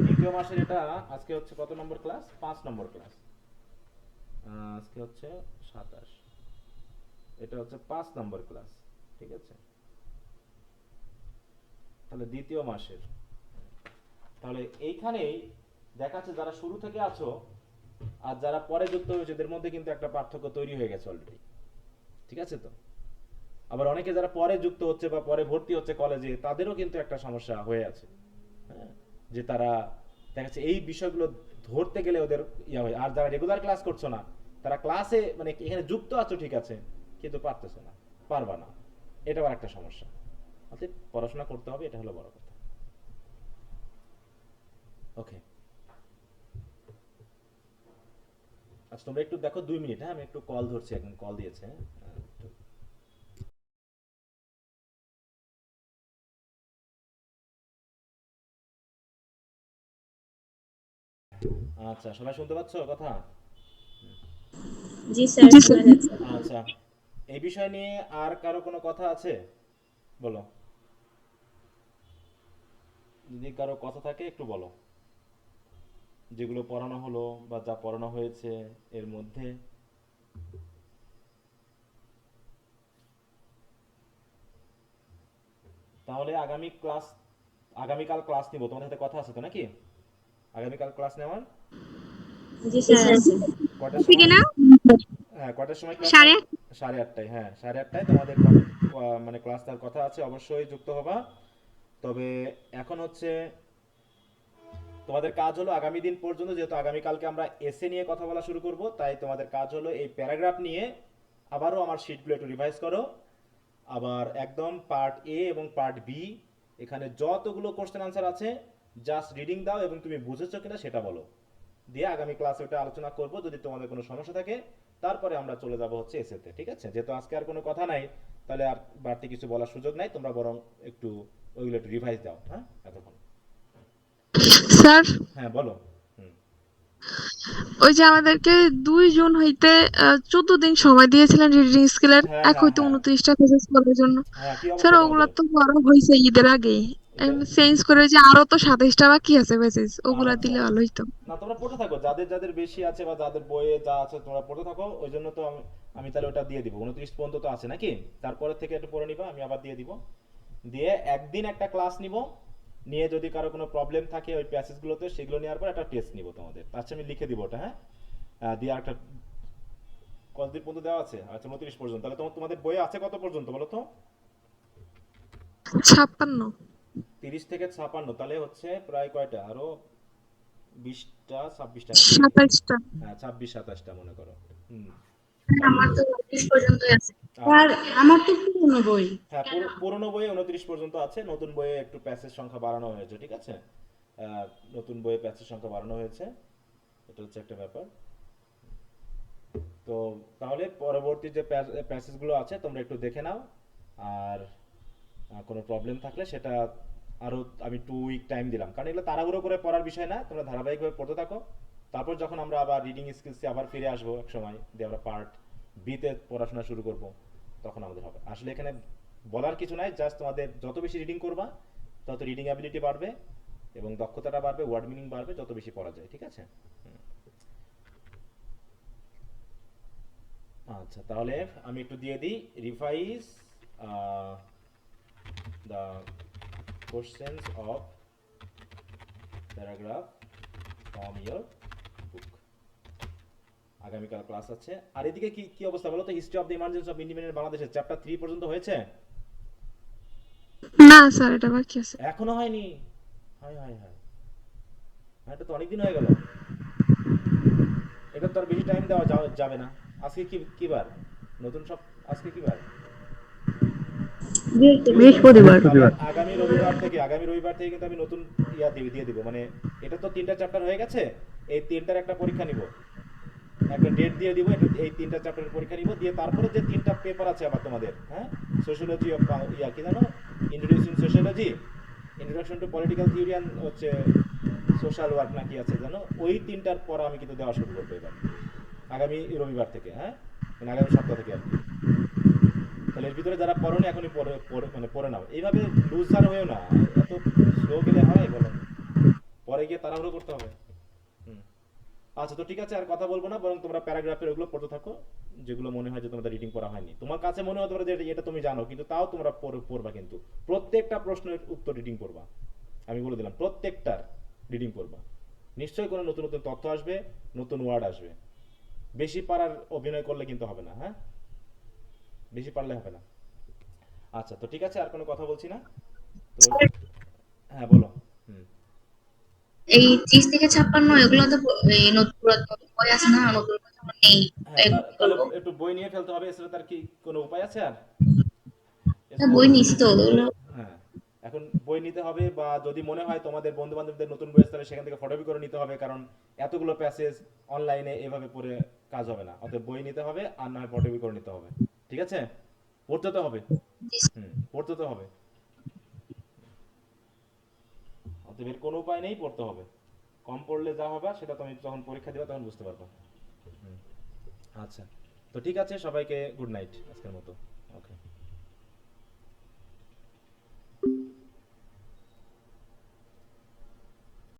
দ্বিতীয় মাসের এটা আজকে হচ্ছে কত নম্বর ক্লাস? 5 নম্বর ক্লাস। আজকে হচ্ছে 27, এটা হচ্ছে 5 নম্বর ক্লাস, ঠিক আছে? তাহলে দ্বিতীয় মাসের, তাহলে এইখানেই দেখাচ্ছে যারা শুরু থেকে আছো আর যারা পরে যুক্ত হয়েছে এদের মধ্যে কিন্তু একটা পার্থক্য তৈরি হয়ে গেছে অলরেডি, ঠিক আছে তো? আবার অনেকে যারা পরে যুক্ত হচ্ছে বা পরে ভর্তি হচ্ছে কলেজে, তাদেরও কিন্তু একটা সমস্যা হয়ে আছে, হ্যাঁ, যে তারা দেখাচ্ছে এই বিষয়গুলো ধরতে গেলে ওদের ইয়া হয়। আর যারা রেগুলার ক্লাস করছো না, তারা ক্লাসে মানে এখানে যুক্ত আছো ঠিক আছে, কিন্তু পারতেছো না, পারবা না, এটাও একটা সমস্যা। অতএব পড়াশোনা করতে হবে, এটা হলো বড় কথা। ওকে, আচ্ছা তোমরা একটু দেখো 2 মিনিট, হ্যাঁ আমি একটু কল ধরছি, একজন কল দিয়েছে। আচ্ছা সবাই শুনতে পাচ্ছ কথা? জি স্যার, শোনা যাচ্ছে। আচ্ছা, এই বিষয় নিয়ে আর কারো কোনো কথা আছে বলো, যদি কারো কথা থাকে একটু বলো, যেগুলো পড়ানো হলো বা যা পড়ানো হয়েছে এর মধ্যে। তাহলে আগামীকাল ক্লাস নিব, তোমাদের সাথে কথা আছে তো নাকি? আগামীকাল ক্লাস নেওয়ার জি স্যার আছে। কয়টার থেকে সময়? না হ্যাঁ, কয়টার সময় ক্লাস? 8:30। 8:30। হ্যাঁ, 8:30 তোমাদের মানে ক্লাস তার কথা আছে, অবশ্যই যুক্ত হবা। তবে এখন হচ্ছে তোমাদের কাজ হলো আগামী দিন পর্যন্ত, যেহেতু আগামীকালকে আমরা এসে নিয়ে কথা বলা শুরু করব, তাই তোমাদের কাজ হলো এই প্যারাগ্রাফ নিয়ে আবারও আমার শিটগুলো একটু রিভাইজ করো। আবার একদম পার্ট এ এবং পার্ট বি, এখানে যতগুলো কোশ্চেন আনসার আছে জাস্ট রিডিং দাও এবং তুমি বুঝেছো কিনা সেটা বলো। দিয়ে আগামী ক্লাসে ওটা আলোচনা করব, যদি তোমাদের কোনো সমস্যা থাকে তারপরে আমরা চলে যাব হচ্ছে এসেতে। ঠিক আছে? যেহেতু আজকে আর কোনো কথা নাই, তাহলে আর বাড়তি কিছু বলার সুযোগ নাই, তোমরা বরং একটু ওইগুলো একটু রিভাইজ দাও। হ্যাঁ, এতক্ষণ। স্যার হ্যাঁ, বলো। হুম। ওই যে আমাদেরকে 2 জুন হইতে 14 দিন সময় দিয়েছিলেন রিডিং স্কিলের হ্যাঁ, এক হ্যাঁ, হইতে হ্যাঁ, 29টা পেজেস করার জন্য। হ্যাঁ, কি স্যার অবস্থা ওগুলা তোমাদের? তো করা হয়েছে ঈদের আগেই, এটা চেঞ্জ করে যে আরো তো 27টা বাকি আছে পেজেস, ওগুলা আচ্ছা, দিলে ভালো হইতো। না তোমরা পড়তে থাকো, যাদের যাদের বেশি আছে বা যাদের বইয়ে যা আছে তোমরা পড়তে থাকো। ওই জন্য তো আমি তাহলে ওটা দিয়ে দিব, 29 পর্যন্ত তো আছে নাকি? তারপরে থেকে একটু পড়ে নিবা, আমি আবার দিয়ে দিব। দিয়ে একদিন একটা ক্লাস নিব, নিয়ে যদি কারো কোনো প্রবলেম থাকে ওই প্যাসেজগুলোতে, সেগুলো নেওয়ার পর একটা টেস্ট নিব তোমাদের। আচ্ছা, আমি লিখে দিব ওটা। হ্যাঁ, দিয়ে একটা কতদিন পর্যন্ত দেওয়া আছে? আচ্ছা, 29 পর্যন্ত। তাহলে তোমাদের বইয়ে আছে কত পর্যন্ত বলো তো? 56। 30 থেকে 56, তাহলে হচ্ছে প্রায় কয়টা আরো? 20টা 26টা নাকি? 27টা। হ্যাঁ, 26-27টা মনে করো। হুম। আমার তো 29 পর্যন্তই আছে। আচ্ছা, স্যার আমার তো পুরনো বই। হ্যাঁ, পুরোনো বইয়ে 29 পর্যন্ত আছে, নতুন বইয়ে একটু প্যাসেজ সংখ্যা বাড়ানো হয়েছে। ঠিক আছে? নতুন বইয়ে প্যাসেজ সংখ্যা বাড়ানো হয়েছে, এটা হচ্ছে একটা ব্যাপার। তো তাহলে পরবর্তী যে প্যাসেজগুলো আছে তোমরা একটু দেখে নাও। আর কোনো প্রবলেম থাকলে সেটা আরও আমি 2 উইক টাইম দিলাম, কারণ এগুলো তাড়াহুড়ো করে পড়ার বিষয় না, তোমরা ধারাবাহিকভাবে পড়তে থাকো। তারপর যখন আমরা আবার রিডিং স্কিলসে আবার ফিরে আসবো এক সময়, দিয়ে আমরা পার্ট বিতে পড়াশোনা শুরু করব, তখন আমাদের হবে। আসলে এখানে বলার কিছু নাই, জাস্ট তোমাদের যত বেশি রিডিং করবা তত রিডিং অ্যাবিলিটি বাড়বে এবং দক্ষতাটা বাড়বে, ওয়ার্ড মিনিং বাড়বে যত বেশি পড়া যায়। ঠিক আছে? আচ্ছা, তাহলে আমি একটু দিয়ে দিই revise the questions of paragraph from your book. আগামীকাল ক্লাস আছে। আর এদিকে কি কি অবস্থা বলো তো? History of the emergence of independent বাংলাদেশের চ্যাপ্টার 3 পর্যন্ত হয়েছে? না স্যার, এটা বাকি আছে। এখনো হয়নি? হায় হায় হায়, এটা তো অনেকদিন হয়ে গেল। এটা তো আর বেশি টাইম দেওয়া যাবে না। আজকে কি কি বার? নতুন সব, আজকে কি বার? বৃহস্পতিবার। তাহলে আগামী রবিবার থেকে কিন্তু আমি নতুন দিয়ে দিব। মানে এটা তো 3টা চ্যাপ্টার হয়ে গেছে, এই 3টার একটা পরীক্ষা নিব, একটা ডেট দিয়ে দিব। এটা এই 3টা চ্যাপ্টারের পরীক্ষা নিব, দিয়ে তারপরে যে 3টা পেপার আছে আবার তোমাদের, হ্যাঁ, সোশিওলজি অফ কি জানো, introducing sociology, introduction to political theory and হচ্ছে সোশ্যাল ওয়ার্ক না কি আছে জানো, ওই 3টার পর আমি কিন্তু দেওয়া শুরু করবো এবার আগামী রবিবার থেকে। হ্যাঁ, মানে আগামী সপ্তাহ থেকে আর কি। তাহলে এর ভিতরে যারা পড়োনি এখনই মানে পড়ে নাও। এইভাবে লুজার হয়েও না, এত স্লো গেলে হয় বলো? পরে গিয়ে তাড়াহুড়ো করতে হবে। হুম। আচ্ছা, তো ঠিক আছে, আর কথা বলবো না, বরং তোমরা প্যারাগ্রাফের ওগুলো পড়তে থাকো, যেগুলো মনে হয় যে তোমাদের রিডিং করা হয়নি। তোমার কাছে মনে হতে পারে যে এটা তুমি জানো, কিন্তু তাও তোমরা পড়বা, কিন্তু প্রত্যেকটা প্রশ্নের উত্তর রিডিং করবা। আমি বলে দিলাম, প্রত্যেকটার রিডিং করবা। নিশ্চয়ই কোনো নতুন নতুন তথ্য আসবে, নতুন ওয়ার্ড আসবে। বেশি পারার অভিনয় করলে কিন্তু হবে না। হ্যাঁ, বেশি পারলে হবে না। আচ্ছা, তো ঠিক আছে, আর কোনো কথা বলছি না তো। হ্যাঁ, বলো। হুম। এই 30 থেকে 56 এগুলো তো এই নতুন পুরাতন বই আছে না, নতুন কিছু নেই। হ্যাঁ, এগুলো কি তাহলে করবো? একটু বই নিয়ে ফেলতে হবে, এছাড়া তার কি কোনো উপায় আছে আর? না, এছাড়া বই নিছি তো ওগুলো। হ্যাঁ, এখন বই নিতে হবে, বা যদি মনে হয় তোমাদের বন্ধু বান্ধবদের নতুন বই আছে তাহলে সেখান থেকে ফটোকপি করে নিতে হবে, কারণ এতগুলো প্যাসেজ অনলাইনে এভাবে পড়ে কাজ হবে না। অতএব বই নিতে হবে, আর না হয় ফটোকপি করে নিতে হবে। ঠিক আছে? পড়তে তো হবে। পড়তে তো হবে। অতএব এর কোনো উপায় নেই, পড়তে হবে। কম পড়লে যা হবে সেটা তুমি যখন পরীক্ষা দিবা তখন বুঝতে পারবা। আচ্ছা, তো ঠিক আছে, সবাইকে গুড নাইট আজকের মতো। ওকে।